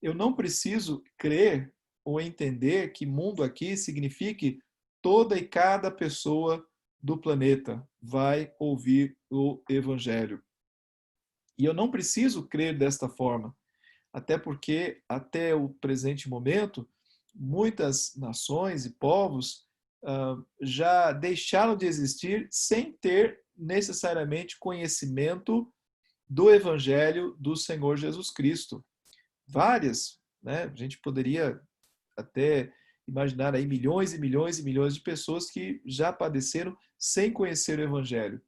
eu não preciso crer ou entender que mundo aqui signifique toda e cada pessoa do planeta vai ouvir o evangelho. E eu não preciso crer desta forma, até porque, até o presente momento, muitas nações e povos já deixaram de existir sem ter necessariamente conhecimento do Evangelho do Senhor Jesus Cristo. Várias, né? A gente poderia até imaginar aí milhões e milhões e milhões de pessoas que já padeceram sem conhecer o Evangelho.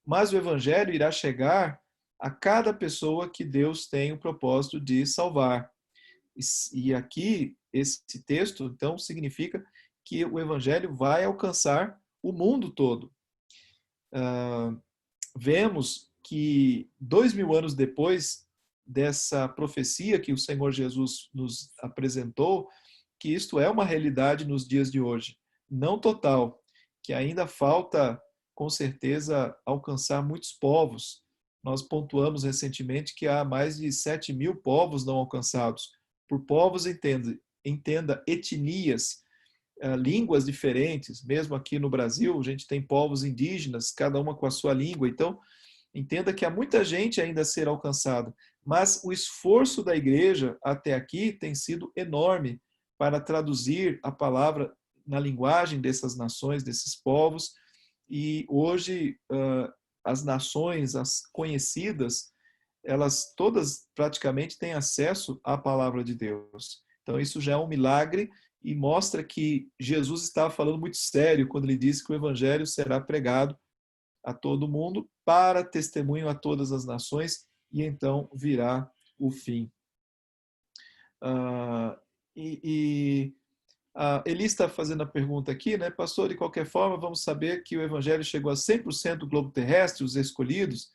Mas o Evangelho irá chegar a cada pessoa que Deus tem o propósito de salvar. E aqui, esse texto, então, significa que o Evangelho vai alcançar o mundo todo. Vemos que 2000 anos depois dessa profecia que o Senhor Jesus nos apresentou, que isto é uma realidade nos dias de hoje. Não total, que ainda falta, com certeza, alcançar muitos povos. Nós pontuamos recentemente que há mais de 7.000 povos não alcançados. Por povos, entenda etnias, línguas diferentes. Mesmo aqui no Brasil, a gente tem povos indígenas, cada uma com a sua língua. Então, entenda que há muita gente ainda a ser alcançada. Mas o esforço da igreja até aqui tem sido enorme para traduzir a palavra na linguagem dessas nações, desses povos. E hoje, as nações, as conhecidas, elas todas praticamente têm acesso à palavra de Deus. Então, isso já é um milagre e mostra que Jesus estava falando muito sério quando ele disse que o evangelho será pregado a todo mundo para testemunho a todas as nações e então virá o fim. Eli está fazendo a pergunta aqui, né? Pastor, de qualquer forma, vamos saber que o evangelho chegou a 100% do globo terrestre, os escolhidos.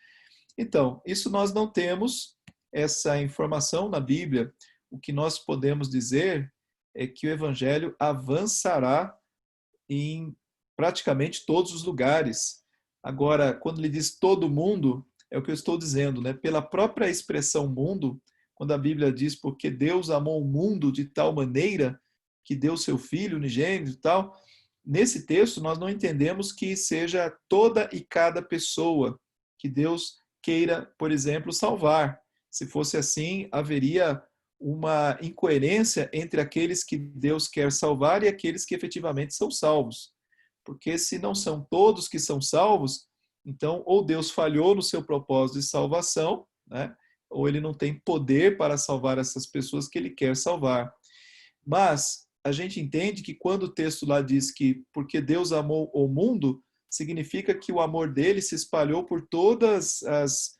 Então, isso nós não temos essa informação na Bíblia. O que nós podemos dizer é que o evangelho avançará em praticamente todos os lugares. Agora, quando ele diz todo mundo, é o que eu estou dizendo, né? Pela própria expressão mundo, quando a Bíblia diz porque Deus amou o mundo de tal maneira que deu seu filho unigênito e tal, nesse texto nós não entendemos que seja toda e cada pessoa que Deus queira, por exemplo, salvar. Se fosse assim, haveria uma incoerência entre aqueles que Deus quer salvar e aqueles que efetivamente são salvos. Porque se não são todos que são salvos, então ou Deus falhou no seu propósito de salvação, né? Ou ele não tem poder para salvar essas pessoas que ele quer salvar. Mas a gente entende que quando o texto lá diz que porque Deus amou o mundo, significa que o amor dele se espalhou por todas as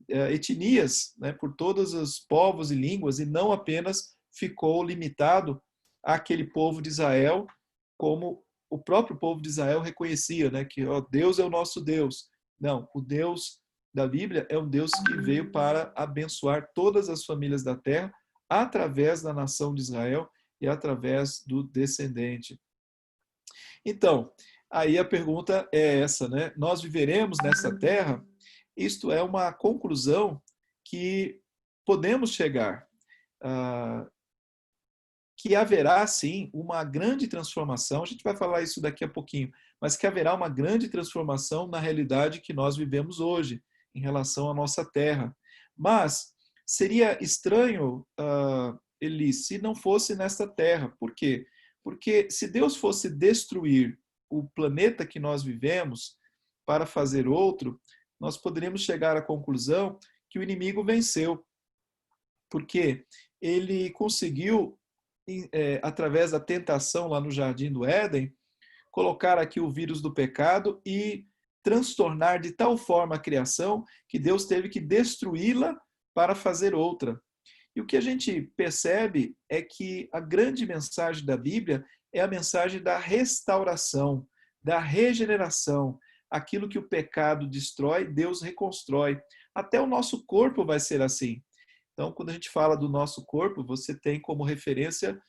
etnias, né, por todos os povos e línguas, e não apenas ficou limitado àquele povo de Israel, como o próprio povo de Israel reconhecia, né, que ó, Deus é o nosso Deus. Não, o Deus da Bíblia é um Deus que veio para abençoar todas as famílias da terra através da nação de Israel e através do descendente. Então, aí a pergunta é essa, né? Nós viveremos nessa terra? Isto é uma conclusão que podemos chegar, que haverá, sim, uma grande transformação, a gente vai falar isso daqui a pouquinho, mas que haverá uma grande transformação na realidade que nós vivemos hoje, em relação à nossa terra. Mas seria estranho, Eli, se não fosse nesta terra. Por quê? Porque se Deus fosse destruir o planeta que nós vivemos para fazer outro, nós poderíamos chegar à conclusão que o inimigo venceu. Porque ele conseguiu, através da tentação lá no Jardim do Éden, colocar aqui o vírus do pecado e transtornar de tal forma a criação que Deus teve que destruí-la para fazer outra. E o que a gente percebe é que a grande mensagem da Bíblia é a mensagem da restauração, da regeneração. Aquilo que o pecado destrói, Deus reconstrói. Até o nosso corpo vai ser assim. Então, quando a gente fala do nosso corpo, você tem como referência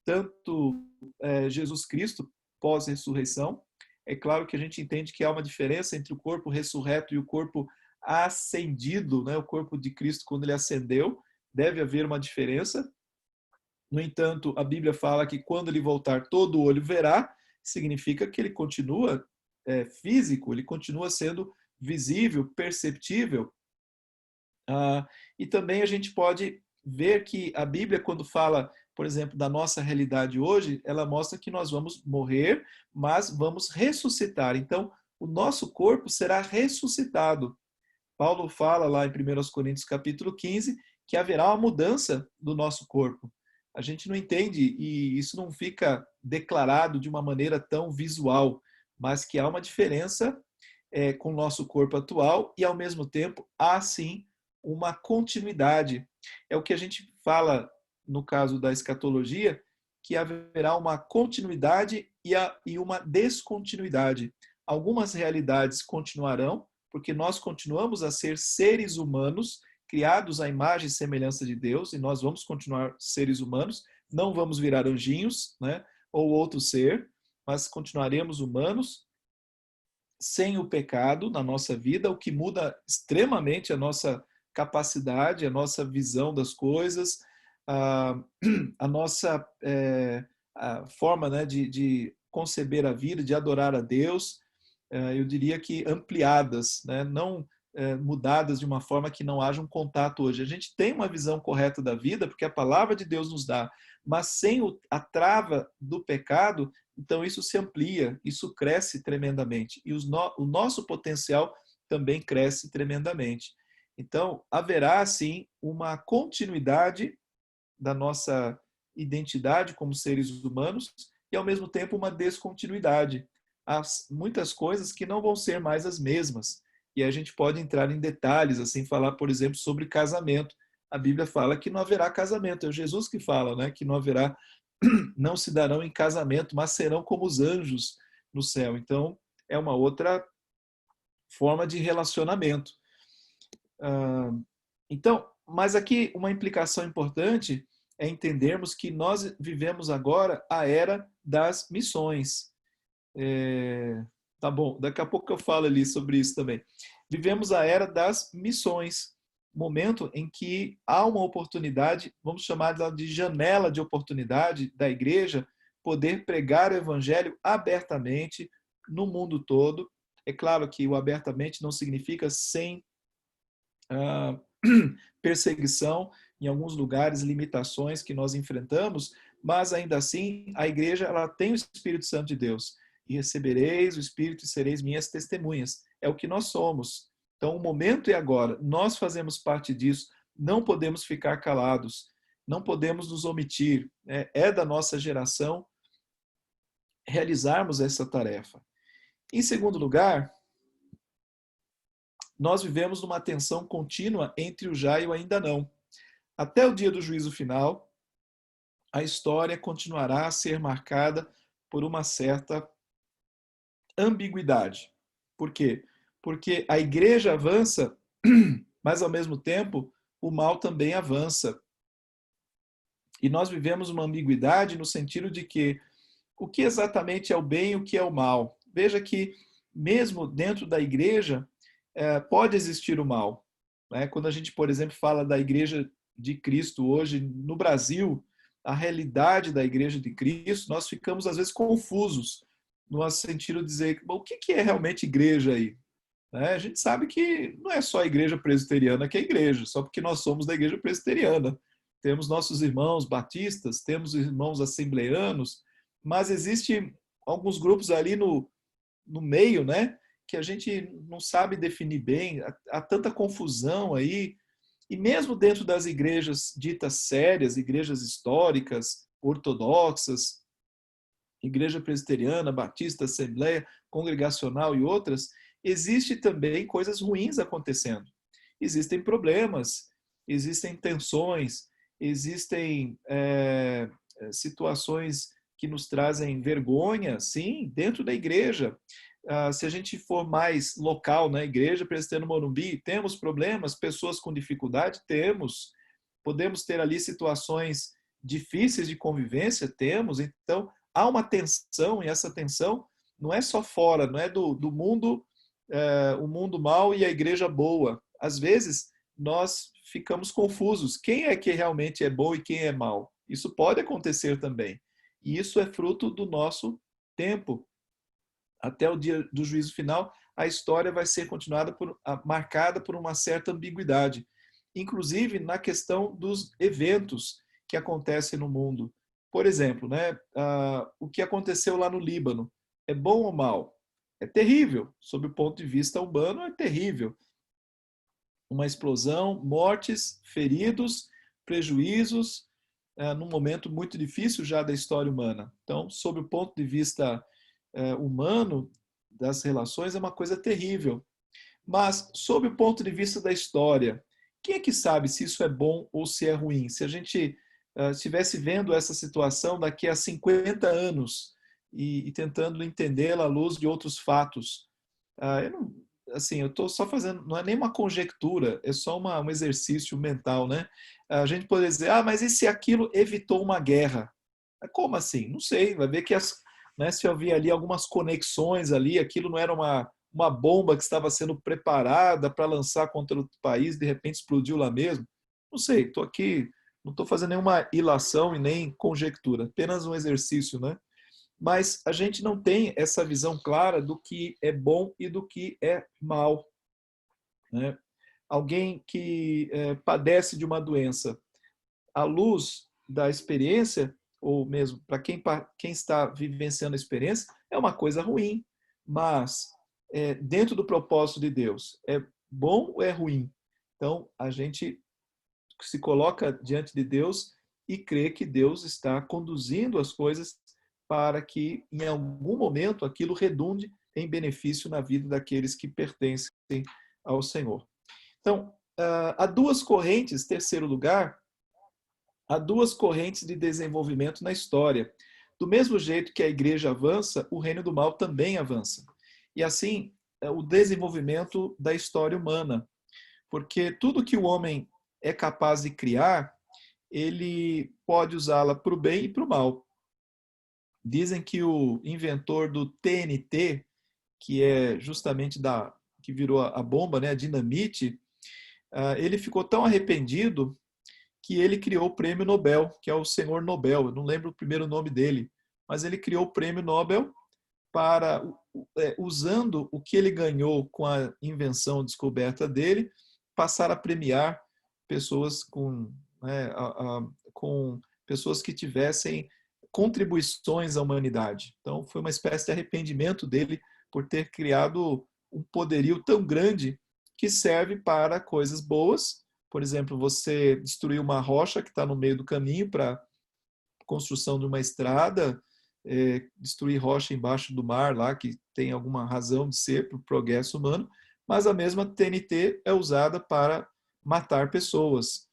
tanto Jesus Cristo, pós-ressurreição. É claro que a gente entende que há uma diferença entre o corpo ressurreto e o corpo ascendido, né? O corpo de Cristo quando ele ascendeu. Deve haver uma diferença. No entanto, a Bíblia fala que quando ele voltar, todo olho verá, significa que ele continua físico, ele continua sendo visível, perceptível. E também a gente pode ver que a Bíblia, quando fala por exemplo, da nossa realidade hoje, ela mostra que nós vamos morrer, mas vamos ressuscitar. Então, o nosso corpo será ressuscitado. Paulo fala lá em 1 Coríntios capítulo 15 que haverá uma mudança do nosso corpo. A gente não entende e isso não fica declarado de uma maneira tão visual, mas que há uma diferença com o nosso corpo atual e, ao mesmo tempo, há sim uma continuidade. É o que a gente fala no caso da escatologia, que haverá uma continuidade e uma descontinuidade. Algumas realidades continuarão, porque nós continuamos a ser seres humanos, criados à imagem e semelhança de Deus, e nós vamos continuar seres humanos, não vamos virar anjinhos, né, ou outro ser, mas continuaremos humanos, sem o pecado na nossa vida, o que muda extremamente a nossa capacidade, a nossa visão das coisas, a, a nossa a forma, né, de conceber a vida, de adorar a Deus, eu diria que ampliadas, né, não mudadas de uma forma que não haja um contato hoje. A gente tem uma visão correta da vida, porque a palavra de Deus nos dá, mas sem a trava do pecado, então isso se amplia, isso cresce tremendamente. E o nosso potencial também cresce tremendamente. Então, haverá, sim, uma continuidade da nossa identidade como seres humanos e, ao mesmo tempo, uma descontinuidade. Há muitas coisas que não vão ser mais as mesmas. E a gente pode entrar em detalhes, assim, falar, por exemplo, sobre casamento. A Bíblia fala que não haverá casamento. É Jesus que fala, né, que não haverá, não se darão em casamento, mas serão como os anjos no céu. Então, é uma outra forma de relacionamento. Então, mas aqui uma implicação importante é entendermos que nós vivemos agora a era das missões. Tá bom, daqui a pouco eu falo ali sobre isso também. Vivemos a era das missões, momento em que há uma oportunidade, vamos chamar de janela de oportunidade da igreja, poder pregar o evangelho abertamente no mundo todo. É claro que o abertamente não significa sem perseguição, em alguns lugares, limitações que nós enfrentamos, mas ainda assim a igreja ela tem o Espírito Santo de Deus. E recebereis o Espírito e sereis minhas testemunhas. É o que nós somos. Então o momento é agora. Nós fazemos parte disso. Não podemos ficar calados. Não podemos nos omitir. É da nossa geração realizarmos essa tarefa. Em segundo lugar, nós vivemos numa tensão contínua entre o já e o ainda não. Até o dia do juízo final, a história continuará a ser marcada por uma certa ambiguidade. Por quê? Porque a igreja avança, mas ao mesmo tempo o mal também avança. E nós vivemos uma ambiguidade no sentido de que o que exatamente é o bem e o que é o mal. Veja que mesmo dentro da igreja pode existir o mal. Quando a gente, por exemplo, fala da igreja de Cristo hoje no Brasil, a realidade da igreja de Cristo, nós ficamos às vezes confusos no sentido de dizer, bom, o que é realmente igreja aí? A gente sabe que não é só a igreja presbiteriana que é igreja, só porque nós somos da igreja presbiteriana. Temos nossos irmãos batistas, temos irmãos assembleanos, mas existe alguns grupos ali no meio, né, que a gente não sabe definir bem, há tanta confusão aí, e mesmo dentro das igrejas ditas sérias, igrejas históricas, ortodoxas, igreja presbiteriana, batista, assembleia, congregacional e outras, existe também coisas ruins acontecendo. Existem problemas, existem tensões, existem situações que nos trazem vergonha, sim, dentro da igreja. Se a gente for mais local na igreja presbiteriana Morumbi, temos problemas, pessoas com dificuldade, temos. Podemos ter ali situações difíceis de convivência, temos. Então, há uma tensão, e essa tensão não é só fora, não é do mundo, o mundo mal e a igreja boa. Às vezes, nós ficamos confusos. Quem é que realmente é bom e quem é mal? Isso pode acontecer também. E isso é fruto do nosso tempo. Até o dia do juízo final, a história vai ser marcada por uma certa ambiguidade. Inclusive na questão dos eventos. que acontecem no mundo. Por exemplo, né, o que aconteceu lá no Líbano é bom ou mal? É terrível. Sob o ponto de vista humano, é terrível. Uma explosão, mortes, feridos, prejuízos, num momento muito difícil já da história humana. Então, sob o ponto de vista humano, das relações, é uma coisa terrível. Mas, sob o ponto de vista da história, quem é que sabe se isso é bom ou se é ruim? Se a gente estivesse vendo essa situação daqui a 50 anos e tentando entendê-la à luz de outros fatos, eu não, assim, eu estou só fazendo, não é nem uma conjectura, é só um exercício mental, né? A gente poderia dizer, mas e se aquilo evitou uma guerra? Como assim? Não sei, vai ver que né, se havia ali algumas conexões ali, aquilo não era uma bomba que estava sendo preparada para lançar contra outro país, de repente explodiu lá mesmo. Não sei, estou aqui, não estou fazendo nenhuma ilação e nem conjectura, apenas um exercício, né? Mas a gente não tem essa visão clara do que é bom e do que é mal, né? Alguém que padece de uma doença, à luz da experiência, ou mesmo para quem está vivenciando a experiência, é uma coisa ruim, mas dentro do propósito de Deus, é bom ou é ruim? Então, a gente se coloca diante de Deus e crê que Deus está conduzindo as coisas para que, em algum momento, aquilo redunde em benefício na vida daqueles que pertencem ao Senhor. Então, há duas correntes, terceiro lugar, há duas correntes de desenvolvimento na história. Do mesmo jeito que a igreja avança, o reino do mal também avança. E assim, o desenvolvimento da história humana. Porque tudo que o homem é capaz de criar, ele pode usá-la para o bem e para o mal. Dizem que o inventor do TNT, que é justamente que virou a bomba, né, a dinamite, ele ficou tão arrependido que ele criou o prêmio Nobel, que é o senhor Nobel. Eu não lembro o primeiro nome dele, mas ele criou o prêmio Nobel para, usando o que ele ganhou com a invenção, descoberta dele, passar a premiar pessoas com pessoas que tivessem contribuições à humanidade. Então, foi uma espécie de arrependimento dele por ter criado um poderio tão grande que serve para coisas boas. Por exemplo, você destruir uma rocha que está no meio do caminho para construção de uma estrada, destruir rocha embaixo do mar lá, que tem alguma razão de ser para o progresso humano, mas a mesma TNT é usada para matar pessoas.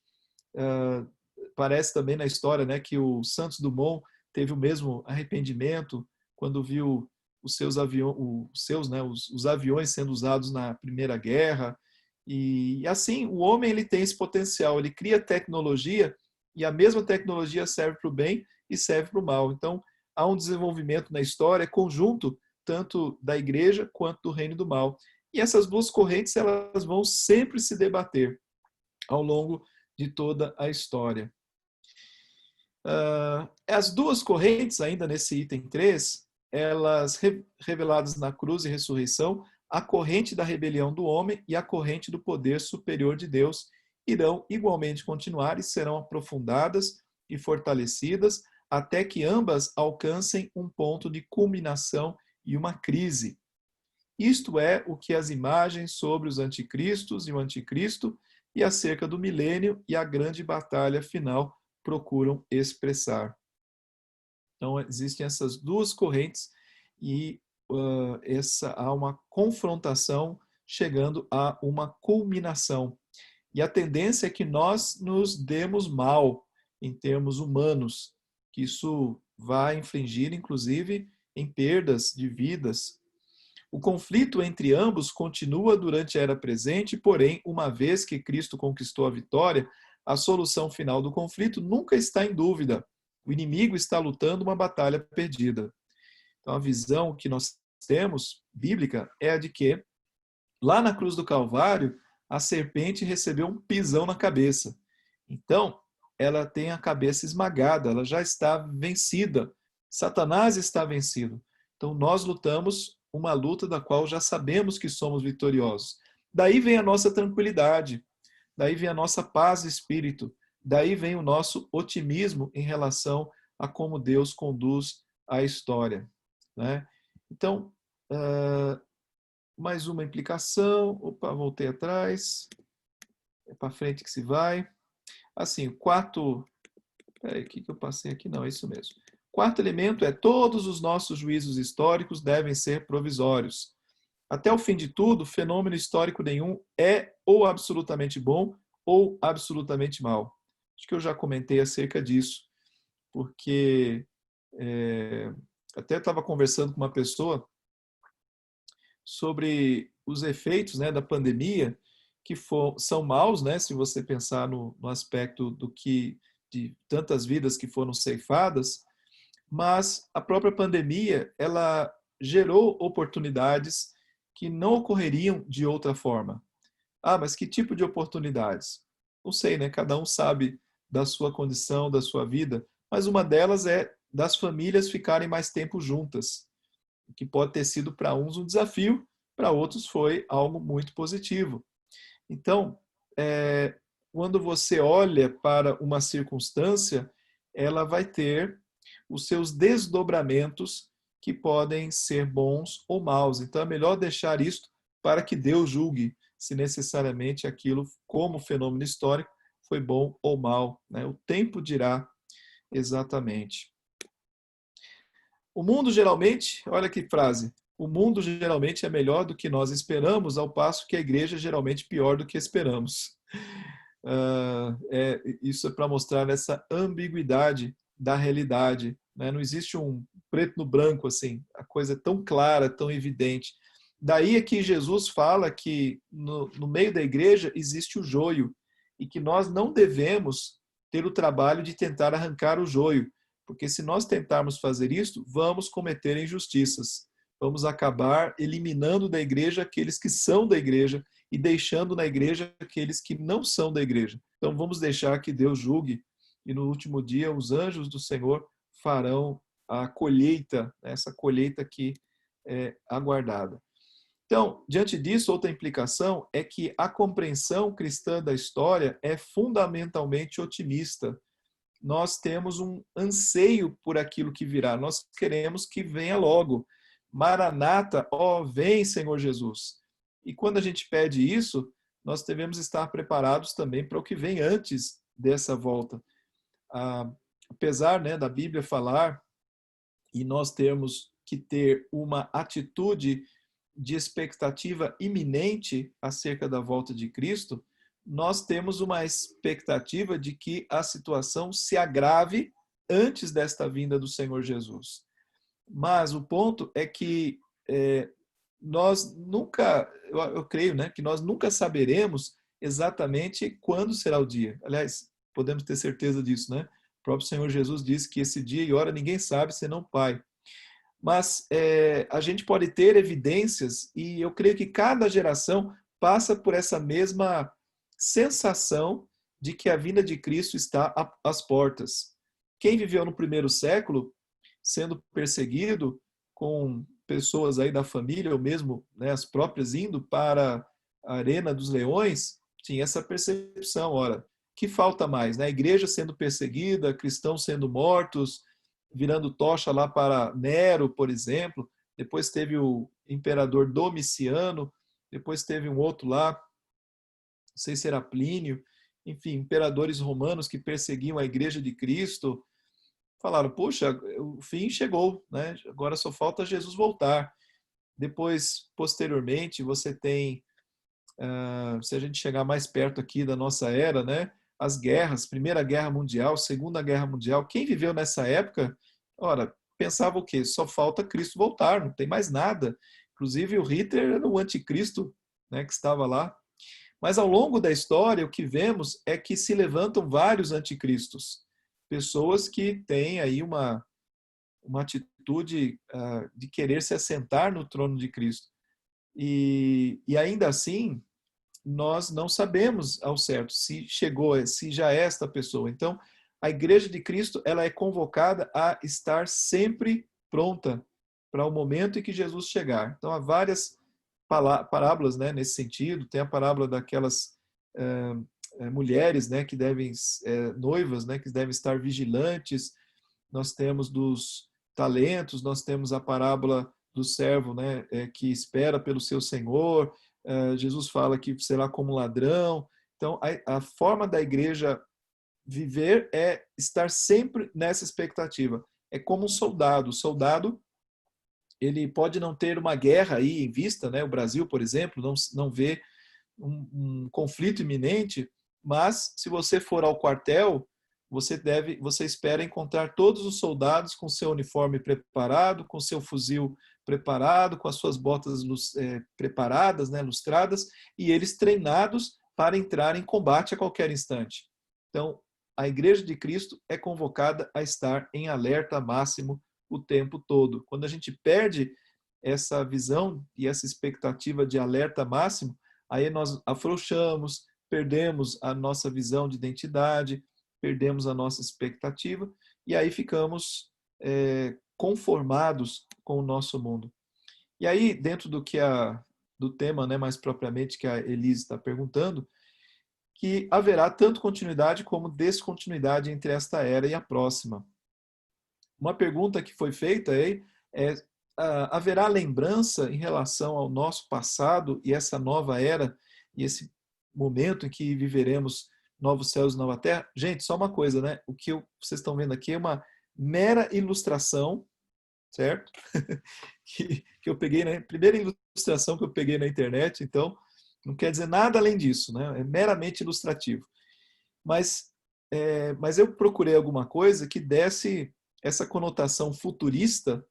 Parece também na história, né, que o Santos Dumont teve o mesmo arrependimento quando viu os aviões sendo usados na Primeira Guerra. E assim, o homem ele tem esse potencial, ele cria tecnologia e a mesma tecnologia serve para o bem e serve para o mal. Então, há um desenvolvimento na história conjunto tanto da igreja quanto do reino do mal. E essas duas correntes elas vão sempre se debater ao longo de toda a história. As duas correntes, ainda nesse item 3, elas reveladas na cruz e ressurreição, a corrente da rebelião do homem e a corrente do poder superior de Deus irão igualmente continuar e serão aprofundadas e fortalecidas até que ambas alcancem um ponto de culminação e uma crise. Isto é o que as imagens sobre os anticristos e o anticristo e acerca do milênio e a grande batalha final procuram expressar. Então, existem essas duas correntes e há uma confrontação chegando a uma culminação. E a tendência é que nós nos demos mal em termos humanos, que isso vai infligir, inclusive, em perdas de vidas. O conflito entre ambos continua durante a era presente, porém, uma vez que Cristo conquistou a vitória, a solução final do conflito nunca está em dúvida. O inimigo está lutando uma batalha perdida. Então, a visão que nós temos, bíblica, é a de que, lá na cruz do Calvário, a serpente recebeu um pisão na cabeça. Então, ela tem a cabeça esmagada, ela já está vencida. Satanás está vencido. Então, nós lutamos uma luta da qual já sabemos que somos vitoriosos. Daí vem a nossa tranquilidade, daí vem a nossa paz de espírito, daí vem o nosso otimismo em relação a como Deus conduz a história, né? Então, mais uma implicação. Opa, voltei atrás. É para frente que se vai. Assim, o quarto... Peraí, o que eu passei aqui? Não, é isso mesmo. Quarto elemento é: todos os nossos juízos históricos devem ser provisórios. Até o fim de tudo, fenômeno histórico nenhum é ou absolutamente bom ou absolutamente mal. Acho que eu já comentei acerca disso, porque até estava conversando com uma pessoa sobre os efeitos, né, da pandemia, que são maus, né, se você pensar no aspecto de tantas vidas que foram ceifadas, mas a própria pandemia, ela gerou oportunidades que não ocorreriam de outra forma. Ah, mas que tipo de oportunidades? Não sei, né? Cada um sabe da sua condição, da sua vida, mas uma delas é das famílias ficarem mais tempo juntas, que pode ter sido para uns um desafio, para outros foi algo muito positivo. Então, quando você olha para uma circunstância, ela vai ter os seus desdobramentos que podem ser bons ou maus. Então é melhor deixar isto para que Deus julgue se necessariamente aquilo, como fenômeno histórico, foi bom ou mal, né? O tempo dirá exatamente. O mundo geralmente, olha que frase, o mundo geralmente é melhor do que nós esperamos, ao passo que a igreja é geralmente pior do que esperamos. Isso é para mostrar essa ambiguidade da realidade, né? Não existe um preto no branco assim, a coisa é tão clara, tão evidente. Daí é que Jesus fala que no meio da igreja existe o joio e que nós não devemos ter o trabalho de tentar arrancar o joio, porque se nós tentarmos fazer isso, vamos cometer injustiças. Vamos acabar eliminando da igreja aqueles que são da igreja e deixando na igreja aqueles que não são da igreja. Então vamos deixar que Deus julgue e no último dia os anjos do Senhor farão a colheita, essa colheita que é aguardada. Então, diante disso, outra implicação é que a compreensão cristã da história é fundamentalmente otimista. Nós temos um anseio por aquilo que virá, nós queremos que venha logo. Maranata, ó, vem, Senhor Jesus. E quando a gente pede isso, nós devemos estar preparados também para o que vem antes dessa volta. Apesar, né, da Bíblia falar, e nós termos que ter uma atitude de expectativa iminente acerca da volta de Cristo, nós temos uma expectativa de que a situação se agrave antes desta vinda do Senhor Jesus. Mas o ponto é que nós nunca, eu creio, né, que nós nunca saberemos exatamente quando será o dia. Aliás, podemos ter certeza disso, né? O próprio Senhor Jesus disse que esse dia e hora ninguém sabe senão o Pai. Mas a gente pode ter evidências e eu creio que cada geração passa por essa mesma sensação de que a vinda de Cristo está às portas. Quem viveu no primeiro século, sendo perseguido, com pessoas aí da família, ou mesmo, né, as próprias indo para a Arena dos Leões, tinha essa percepção, ora, que falta mais, né? A igreja sendo perseguida, cristãos sendo mortos, virando tocha lá para Nero, por exemplo, depois teve o imperador Domiciano, depois teve um outro lá, não sei se era Plínio, enfim, imperadores romanos que perseguiam a igreja de Cristo, falaram, poxa, o fim chegou, né? Agora só falta Jesus voltar. Depois, posteriormente, você tem, se a gente chegar mais perto aqui da nossa era, né? As guerras, Primeira Guerra Mundial, Segunda Guerra Mundial. Quem viveu nessa época, ora, pensava o quê? Só falta Cristo voltar, não tem mais nada. Inclusive o Hitler era o anticristo, né, que estava lá. Mas ao longo da história, o que vemos é que se levantam vários anticristos. Pessoas que têm aí uma atitude de querer se assentar no trono de Cristo. E ainda assim, nós não sabemos ao certo se chegou, se já é esta pessoa. Então, a Igreja de Cristo, ela é convocada a estar sempre pronta para o momento em que Jesus chegar. Então, há várias parábolas, né, nesse sentido. Tem a parábola daquelas mulheres, né, que devem, noivas, né, que devem estar vigilantes. Nós temos dos talentos, nós temos a parábola do servo, né, que espera pelo seu senhor. Jesus fala que será como ladrão. Então, a forma da igreja viver é estar sempre nessa expectativa. É como um soldado. O soldado, ele pode não ter uma guerra aí em vista, né? O Brasil, por exemplo, não vê um conflito iminente, mas se você for ao quartel, você espera encontrar todos os soldados com seu uniforme preparado, com seu fuzil preparado, com as suas botas preparadas, né, lustradas, e eles treinados para entrar em combate a qualquer instante. Então, a Igreja de Cristo é convocada a estar em alerta máximo o tempo todo. Quando a gente perde essa visão e essa expectativa de alerta máximo, aí nós afrouxamos, perdemos a nossa visão de identidade, perdemos a nossa expectativa e aí ficamos conformados com o nosso mundo. E aí, dentro do tema, né, mais propriamente, que a Elise está perguntando, que haverá tanto continuidade como descontinuidade entre esta era e a próxima. Uma pergunta que foi feita aí é: haverá lembrança em relação ao nosso passado e essa nova era e esse momento em que viveremos novos céus e nova terra? Gente, só uma coisa, né? O que vocês estão vendo aqui é uma mera ilustração, certo? que eu peguei, né? Primeira ilustração que eu peguei na internet, então não quer dizer nada além disso, né? É meramente ilustrativo. Mas eu procurei alguma coisa que desse essa conotação futurista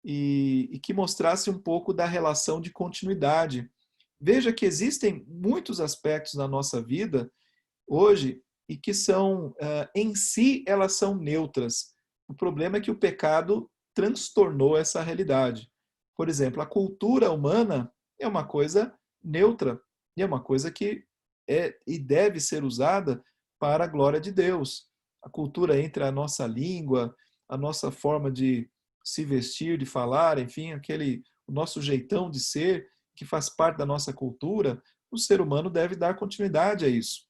e que mostrasse um pouco da relação de continuidade. Veja que existem muitos aspectos na nossa vida hoje e que são, em si, elas são neutras. O problema é que o pecado transtornou essa realidade. Por exemplo, a cultura humana é uma coisa neutra e é uma coisa que é e deve ser usada para a glória de Deus. A cultura entre a nossa língua, a nossa forma de se vestir, de falar, enfim, o nosso jeitão de ser, que faz parte da nossa cultura, o ser humano deve dar continuidade a isso.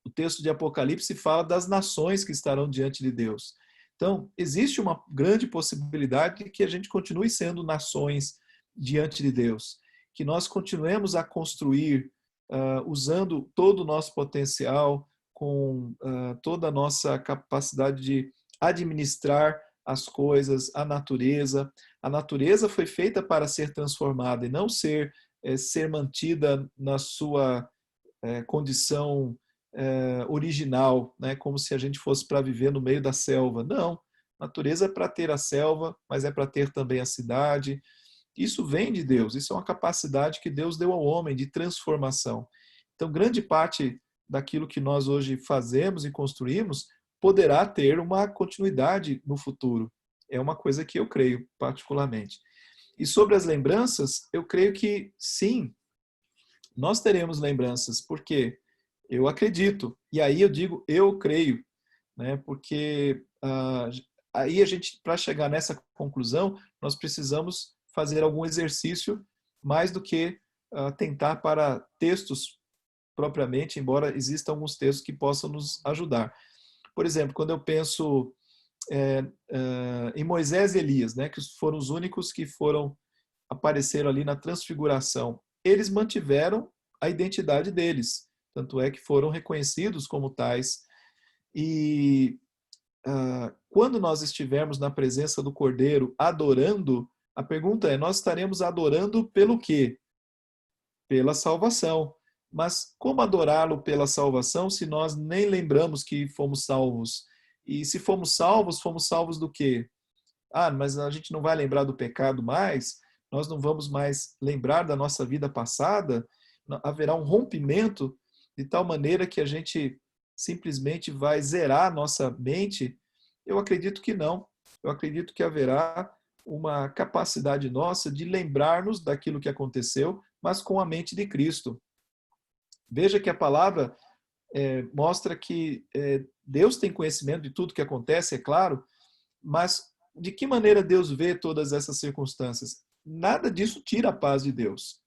O texto de Apocalipse fala das nações que estarão diante de Deus. Então, existe uma grande possibilidade de que a gente continue sendo nações diante de Deus, que nós continuemos a construir, usando todo o nosso potencial, com toda a nossa capacidade de administrar as coisas, a natureza. A natureza foi feita para ser transformada e não ser mantida na sua condição original, né? Como se a gente fosse para viver no meio da selva. Não, a natureza é para ter a selva, mas é para ter também a cidade. Isso vem de Deus, isso é uma capacidade que Deus deu ao homem de transformação. Então, grande parte daquilo que nós hoje fazemos e construímos poderá ter uma continuidade no futuro. É uma coisa que eu creio, particularmente. E sobre as lembranças, eu creio que sim, nós teremos lembranças, porque eu acredito, e aí eu digo eu creio, né? Porque aí a gente, para chegar nessa conclusão, nós precisamos fazer algum exercício mais do que tentar para textos propriamente, embora existam alguns textos que possam nos ajudar. Por exemplo, quando eu penso em Moisés e Elias, né, que foram os únicos que apareceram ali na transfiguração, eles mantiveram a identidade deles, tanto é que foram reconhecidos como tais. E quando nós estivermos na presença do Cordeiro adorando, a pergunta é: nós estaremos adorando pelo quê? Pela salvação. Mas como adorá-lo pela salvação se nós nem lembramos que fomos salvos? E se fomos salvos do quê? Mas a gente não vai lembrar do pecado mais? Nós não vamos mais lembrar da nossa vida passada? Haverá um rompimento de tal maneira que a gente simplesmente vai zerar a nossa mente? Eu acredito que não. Eu acredito que haverá uma capacidade nossa de lembrarmos daquilo que aconteceu, mas com a mente de Cristo. Veja que a palavra mostra que Deus tem conhecimento de tudo que acontece, é claro, mas de que maneira Deus vê todas essas circunstâncias? Nada disso tira a paz de Deus,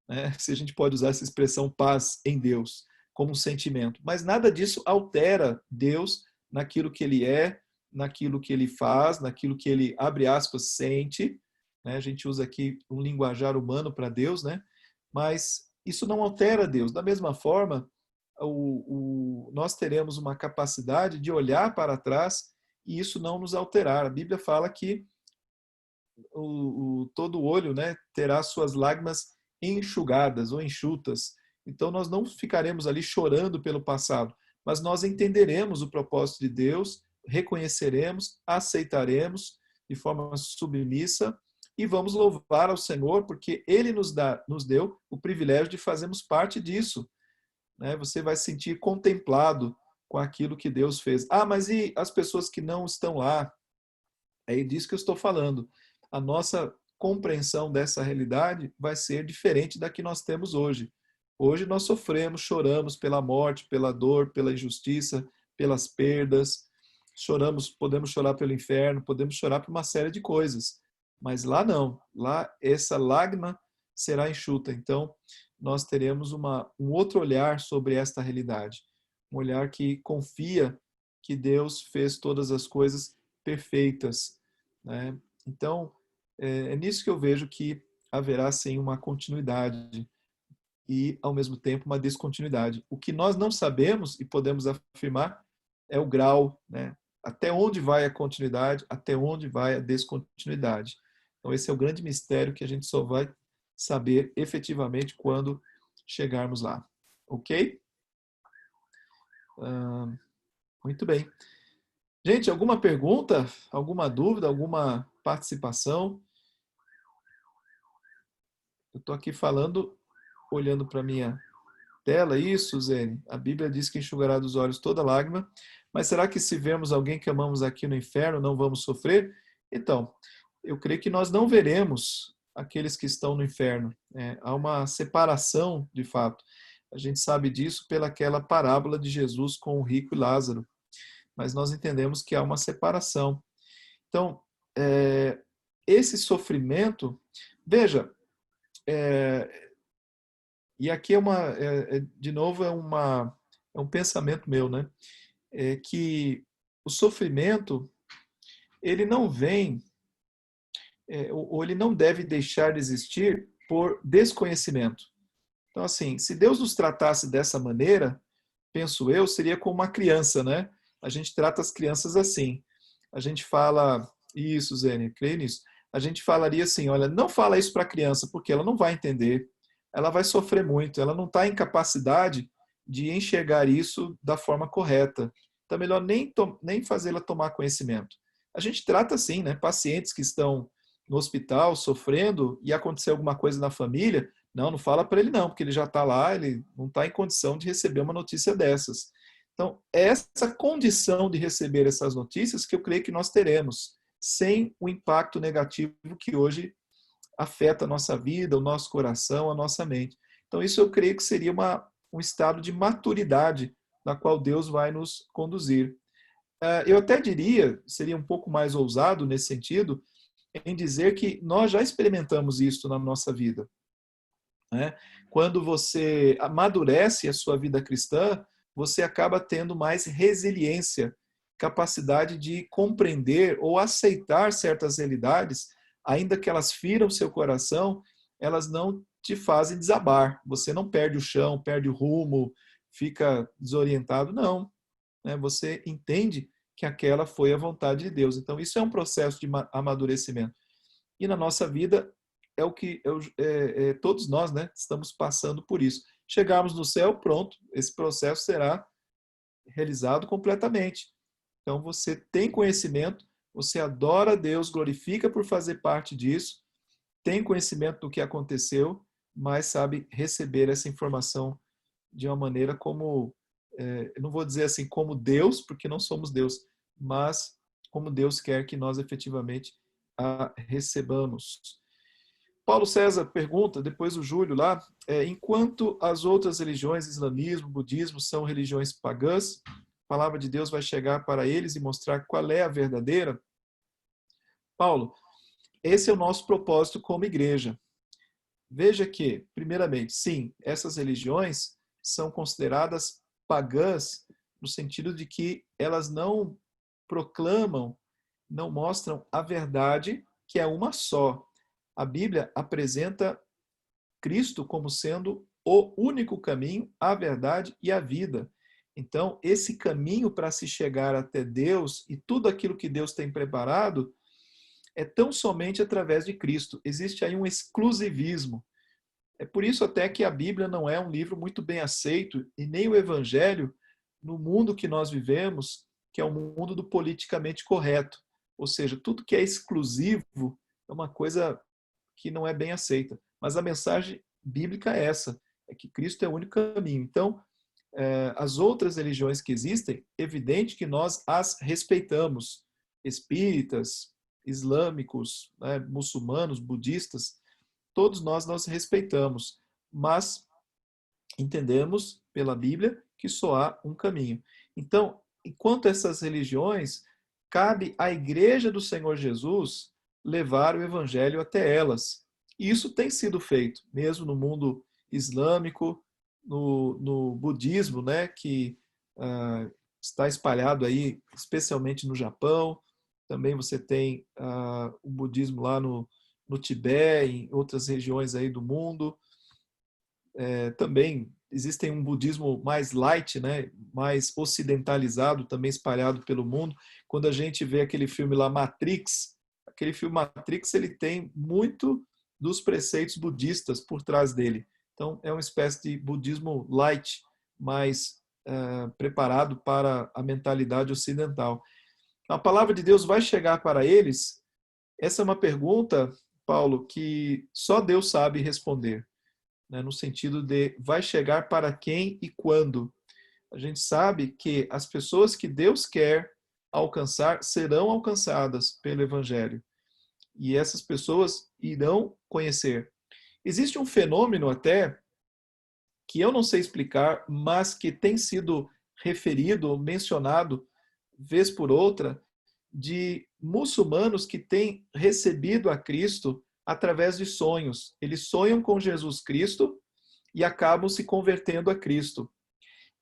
né? Se a gente pode usar essa expressão paz em Deus. como um sentimento. Mas nada disso altera Deus naquilo que ele é, naquilo que ele faz, naquilo que ele, abre aspas, sente, né? A gente usa aqui um linguajar humano para Deus, né? Mas isso não altera Deus. Da mesma forma, nós teremos uma capacidade de olhar para trás e isso não nos alterar. A Bíblia fala que todo olho, né, terá suas lágrimas enxugadas ou enxutas. Então nós não ficaremos ali chorando pelo passado, mas nós entenderemos o propósito de Deus, reconheceremos, aceitaremos de forma submissa e vamos louvar ao Senhor porque Ele nos deu o privilégio de fazermos parte disso. Né? Você vai se sentir contemplado com aquilo que Deus fez. Ah, mas e as pessoas que não estão lá? É disso que eu estou falando. A nossa compreensão dessa realidade vai ser diferente da que nós temos hoje. Hoje nós sofremos, choramos pela morte, pela dor, pela injustiça, pelas perdas. Choramos, podemos chorar pelo inferno, podemos chorar por uma série de coisas. Mas lá não. Lá essa lágrima será enxuta. Então, nós teremos um outro olhar sobre esta realidade. Um olhar que confia que Deus fez todas as coisas perfeitas. Né? Então, é nisso que eu vejo que haverá sim uma continuidade e, ao mesmo tempo, uma descontinuidade. O que nós não sabemos e podemos afirmar é o grau, né? Até onde vai a continuidade, até onde vai a descontinuidade. Então, esse é o grande mistério que a gente só vai saber efetivamente quando chegarmos lá. Ok? Muito bem. Gente, alguma pergunta? Alguma dúvida? Alguma participação? Eu estou aqui falando, olhando para a minha tela. Isso, Zene. A Bíblia diz que enxugará dos olhos toda lágrima. Mas será que se vemos alguém que amamos aqui no inferno, não vamos sofrer? Então, eu creio que nós não veremos aqueles que estão no inferno. Há uma separação, de fato. A gente sabe disso pelaquela parábola de Jesus com o rico e Lázaro. Mas nós entendemos que há uma separação. Então, esse sofrimento, veja, e aqui de novo, é um pensamento meu, né? Que o sofrimento, ele não vem, ou ele não deve deixar de existir por desconhecimento. Então, assim, se Deus nos tratasse dessa maneira, penso eu, seria como uma criança, né? A gente trata as crianças assim. A gente fala, isso, Zênia, creio nisso. A gente falaria assim, olha, não fala isso para a criança, porque ela não vai entender, ela vai sofrer muito, ela não está em capacidade de enxergar isso da forma correta. Então, é melhor nem fazê-la tomar conhecimento. A gente trata assim, né? Pacientes que estão no hospital sofrendo e acontecer alguma coisa na família, não fala para ele não, porque ele já está lá, ele não está em condição de receber uma notícia dessas. Então, é essa condição de receber essas notícias que eu creio que nós teremos, sem o impacto negativo que hoje afeta a nossa vida, o nosso coração, a nossa mente. Então, isso eu creio que seria um estado de maturidade na qual Deus vai nos conduzir. Eu até diria, seria um pouco mais ousado nesse sentido, em dizer que nós já experimentamos isso na nossa vida. Né? Quando você amadurece a sua vida cristã, você acaba tendo mais resiliência, capacidade de compreender ou aceitar certas realidades, ainda que elas firam seu coração, elas não te fazem desabar. Você não perde o chão, perde o rumo, fica desorientado, não. Né? Você entende que aquela foi a vontade de Deus. Então, isso é um processo de amadurecimento. E na nossa vida, é o que todos nós, né, estamos passando por isso. Chegarmos no céu, pronto, esse processo será realizado completamente. Então você tem conhecimento, você adora a Deus, glorifica por fazer parte disso, tem conhecimento do que aconteceu, mas sabe receber essa informação de uma maneira como, eu não vou dizer assim como Deus, porque não somos Deus, mas como Deus quer que nós efetivamente a recebamos. Paulo César pergunta, depois o Júlio lá, enquanto as outras religiões, islamismo, budismo, são religiões pagãs, a palavra de Deus vai chegar para eles e mostrar qual é a verdadeira? Paulo, esse é o nosso propósito como igreja. Veja que, primeiramente, sim, essas religiões são consideradas pagãs, no sentido de que elas não proclamam, não mostram a verdade, que é uma só. A Bíblia apresenta Cristo como sendo o único caminho, a verdade e a vida. Então, esse caminho para se chegar até Deus e tudo aquilo que Deus tem preparado é tão somente através de Cristo. Existe aí um exclusivismo. É por isso até que a Bíblia não é um livro muito bem aceito e nem o Evangelho no mundo que nós vivemos, que é o mundo do politicamente correto. Ou seja, tudo que é exclusivo é uma coisa que não é bem aceita. Mas a mensagem bíblica é essa, é que Cristo é o único caminho. Então, as outras religiões que existem, evidente que nós as respeitamos. Espíritas, islâmicos, né, muçulmanos, budistas, todos nós respeitamos, mas entendemos pela Bíblia que só há um caminho. Então, enquanto essas religiões, cabe à Igreja do Senhor Jesus levar o Evangelho até elas. E isso tem sido feito, mesmo no mundo islâmico, no budismo, né, que está espalhado aí, especialmente no Japão. Também você tem o budismo lá no Tibete, em outras regiões aí do mundo. Também existem um budismo mais light, né, mais ocidentalizado, também espalhado pelo mundo. Quando a gente vê aquele filme lá, Matrix, aquele filme Matrix, ele tem muito dos preceitos budistas por trás dele. Então, é uma espécie de budismo light, mais preparado para a mentalidade ocidental. A palavra de Deus vai chegar para eles? Essa é uma pergunta, Paulo, que só Deus sabe responder, né? No sentido de vai chegar para quem e quando. A gente sabe que as pessoas que Deus quer alcançar serão alcançadas pelo Evangelho. E essas pessoas irão conhecer. Existe um fenômeno até que eu não sei explicar, mas que tem sido referido, mencionado, vez por outra, de muçulmanos que têm recebido a Cristo através de sonhos. Eles sonham com Jesus Cristo e acabam se convertendo a Cristo.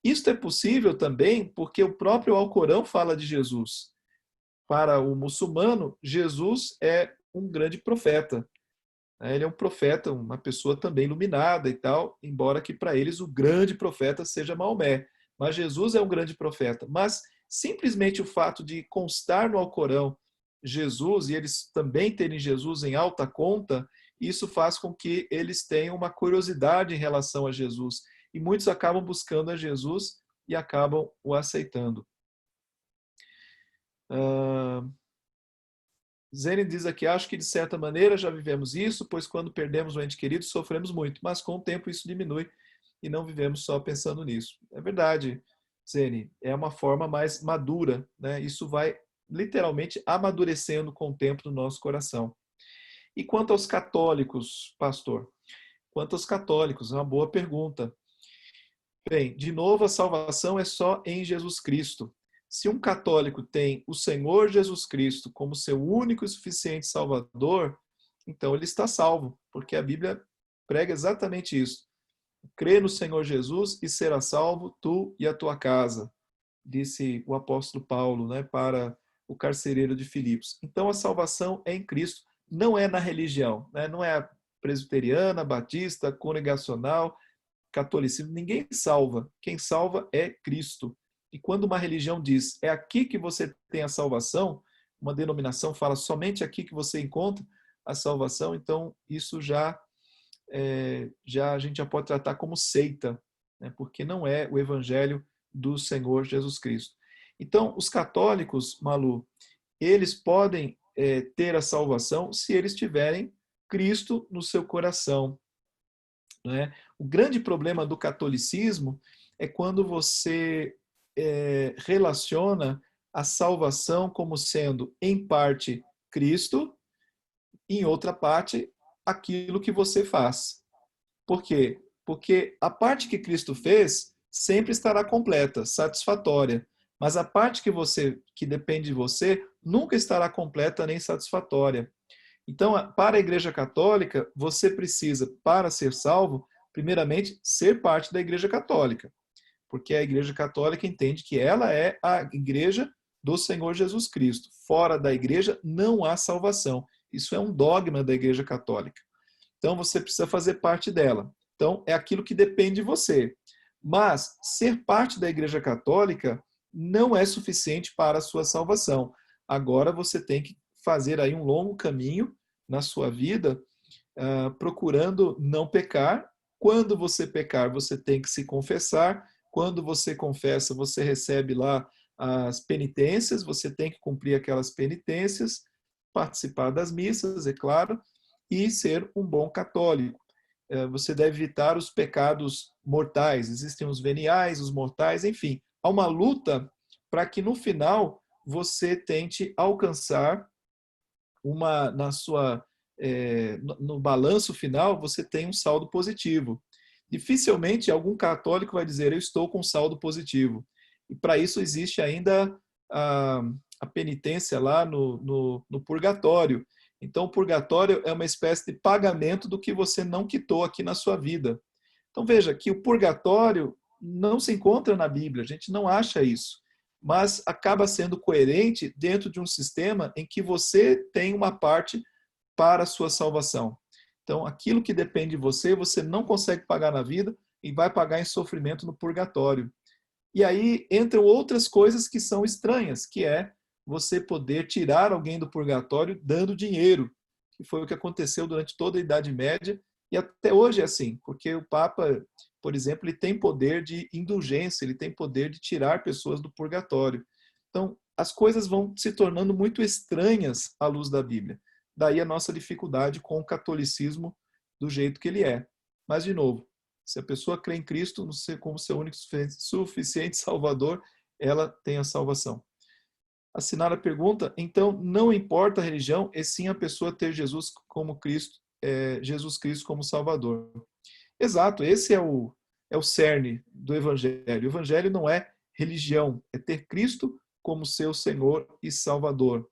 Isto é possível também porque o próprio Alcorão fala de Jesus. Para o muçulmano, Jesus é um grande profeta. Ele é um profeta, uma pessoa também iluminada e tal, embora que para eles o grande profeta seja Maomé. Mas Jesus é um grande profeta. Mas simplesmente o fato de constar no Alcorão Jesus e eles também terem Jesus em alta conta, isso faz com que eles tenham uma curiosidade em relação a Jesus. E muitos acabam buscando a Jesus e acabam o aceitando. Zene diz aqui, acho que de certa maneira já vivemos isso, pois quando perdemos um ente querido sofremos muito, mas com o tempo isso diminui e não vivemos só pensando nisso. É verdade, Zene, é uma forma mais madura, né? Isso vai literalmente amadurecendo com o tempo no nosso coração. E quanto aos católicos, pastor? Quanto aos católicos, é uma boa pergunta. Bem, de novo, a salvação é só em Jesus Cristo. Se um católico tem o Senhor Jesus Cristo como seu único e suficiente Salvador, então ele está salvo, porque a Bíblia prega exatamente isso. Crê no Senhor Jesus e será salvo tu e a tua casa, disse o apóstolo Paulo, né, para o carcereiro de Filipos. Então a salvação é em Cristo, não é na religião, né, não é presbiteriana, batista, congregacional, catolicismo, ninguém salva. Quem salva é Cristo. E quando uma religião diz, é aqui que você tem a salvação, uma denominação fala somente aqui que você encontra a salvação, então isso já a gente já pode tratar como seita, né? Porque não é o evangelho do Senhor Jesus Cristo. Então, os católicos, Malu, eles podem ter a salvação se eles tiverem Cristo no seu coração. Né? O grande problema do catolicismo é quando você relaciona a salvação como sendo, em parte, Cristo, em outra parte, aquilo que você faz. Por quê? Porque a parte que Cristo fez sempre estará completa, satisfatória. Mas a parte que depende de você nunca estará completa nem satisfatória. Então, para a Igreja Católica, você precisa, para ser salvo, Primeiramente, ser parte da Igreja Católica, porque a Igreja Católica entende que ela é a Igreja do Senhor Jesus Cristo. Fora da Igreja não há salvação. Isso é um dogma da Igreja Católica. Então você precisa fazer parte dela. Então é aquilo que depende de você. Mas ser parte da Igreja Católica não é suficiente para a sua salvação. Agora você tem que fazer aí um longo caminho na sua vida, procurando não pecar. Quando você pecar, você tem que se confessar. Quando você confessa, você recebe lá as penitências, você tem que cumprir aquelas penitências, participar das missas, é claro, e ser um bom católico. Você deve evitar os pecados mortais. Existem os veniais, os mortais, enfim. Há uma luta para que no final você tente alcançar na sua no balanço final você tem um saldo positivo. Dificilmente algum católico vai dizer eu estou com saldo positivo. E para isso existe ainda a penitência lá no purgatório. Então, o purgatório é uma espécie de pagamento do que você não quitou aqui na sua vida. Então, veja que o purgatório não se encontra na Bíblia, a gente não acha isso, mas acaba sendo coerente dentro de um sistema em que você tem uma parte para a sua salvação. Então, aquilo que depende de você, você não consegue pagar na vida e vai pagar em sofrimento no purgatório. E aí entram outras coisas que são estranhas, que é você poder tirar alguém do purgatório dando dinheiro, que foi o que aconteceu durante toda a Idade Média, e até hoje é assim, porque o Papa, por exemplo, ele tem poder de indulgência, ele tem poder de tirar pessoas do purgatório. Então, as coisas vão se tornando muito estranhas à luz da Bíblia. Daí a nossa dificuldade com o catolicismo do jeito que ele é. Mas, de novo, se a pessoa crê em Cristo como seu único suficiente Salvador, ela tem a salvação. Assinar a pergunta, então não importa a religião, e sim a pessoa ter Jesus como Cristo, Jesus Cristo como Salvador. Exato, esse é o cerne do Evangelho. O Evangelho não é religião, é ter Cristo como seu Senhor e Salvador.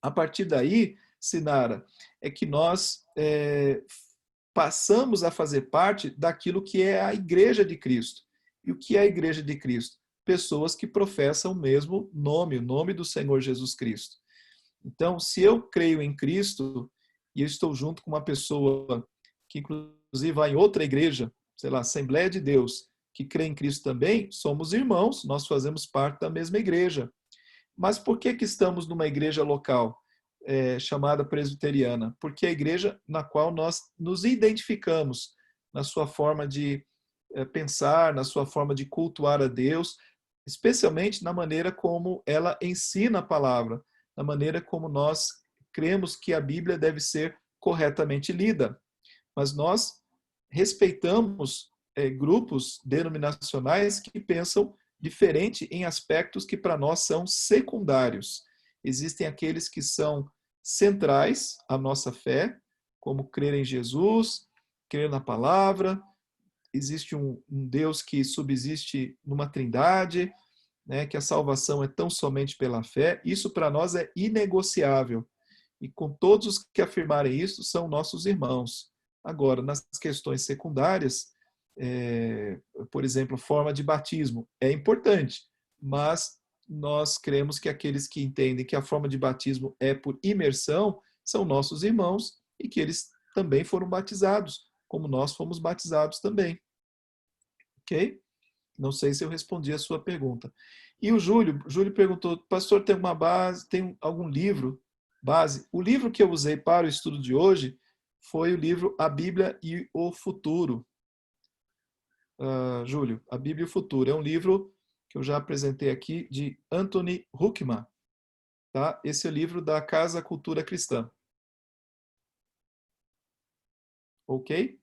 A partir daí, Sinara, é que nós passamos a fazer parte daquilo que é a Igreja de Cristo. E o que é a Igreja de Cristo? Pessoas que professam o mesmo nome, o nome do Senhor Jesus Cristo. Então, se eu creio em Cristo e eu estou junto com uma pessoa que inclusive vai em outra igreja, sei lá, Assembleia de Deus, que crê em Cristo também, somos irmãos, nós fazemos parte da mesma igreja. Mas por que estamos numa igreja local chamada presbiteriana? Porque é a igreja na qual nós nos identificamos na sua forma de pensar, na sua forma de cultuar a Deus, especialmente na maneira como ela ensina a palavra, na maneira como nós cremos que a Bíblia deve ser corretamente lida. Mas nós respeitamos grupos denominacionais que pensam diferente em aspectos que para nós são secundários. Existem aqueles que são centrais à nossa fé, como crer em Jesus, crer na palavra. Existe um Deus que subsiste numa trindade, né, que a salvação é tão somente pela fé. Isso para nós é inegociável. E com todos os que afirmarem isso, são nossos irmãos. Agora, nas questões secundárias, por exemplo, forma de batismo, é importante, mas nós cremos que aqueles que entendem que a forma de batismo é por imersão são nossos irmãos e que eles também foram batizados, como nós fomos batizados também. Ok? Não sei se eu respondi a sua pergunta. E o Júlio perguntou, pastor, tem alguma base, tem algum livro base? O livro que eu usei para o estudo de hoje foi o livro A Bíblia e o Futuro. Júlio, A Bíblia e o Futuro. É um livro que eu já apresentei aqui, de Anthony Huckman. Tá? Esse é o livro da Casa Cultura Cristã. Ok?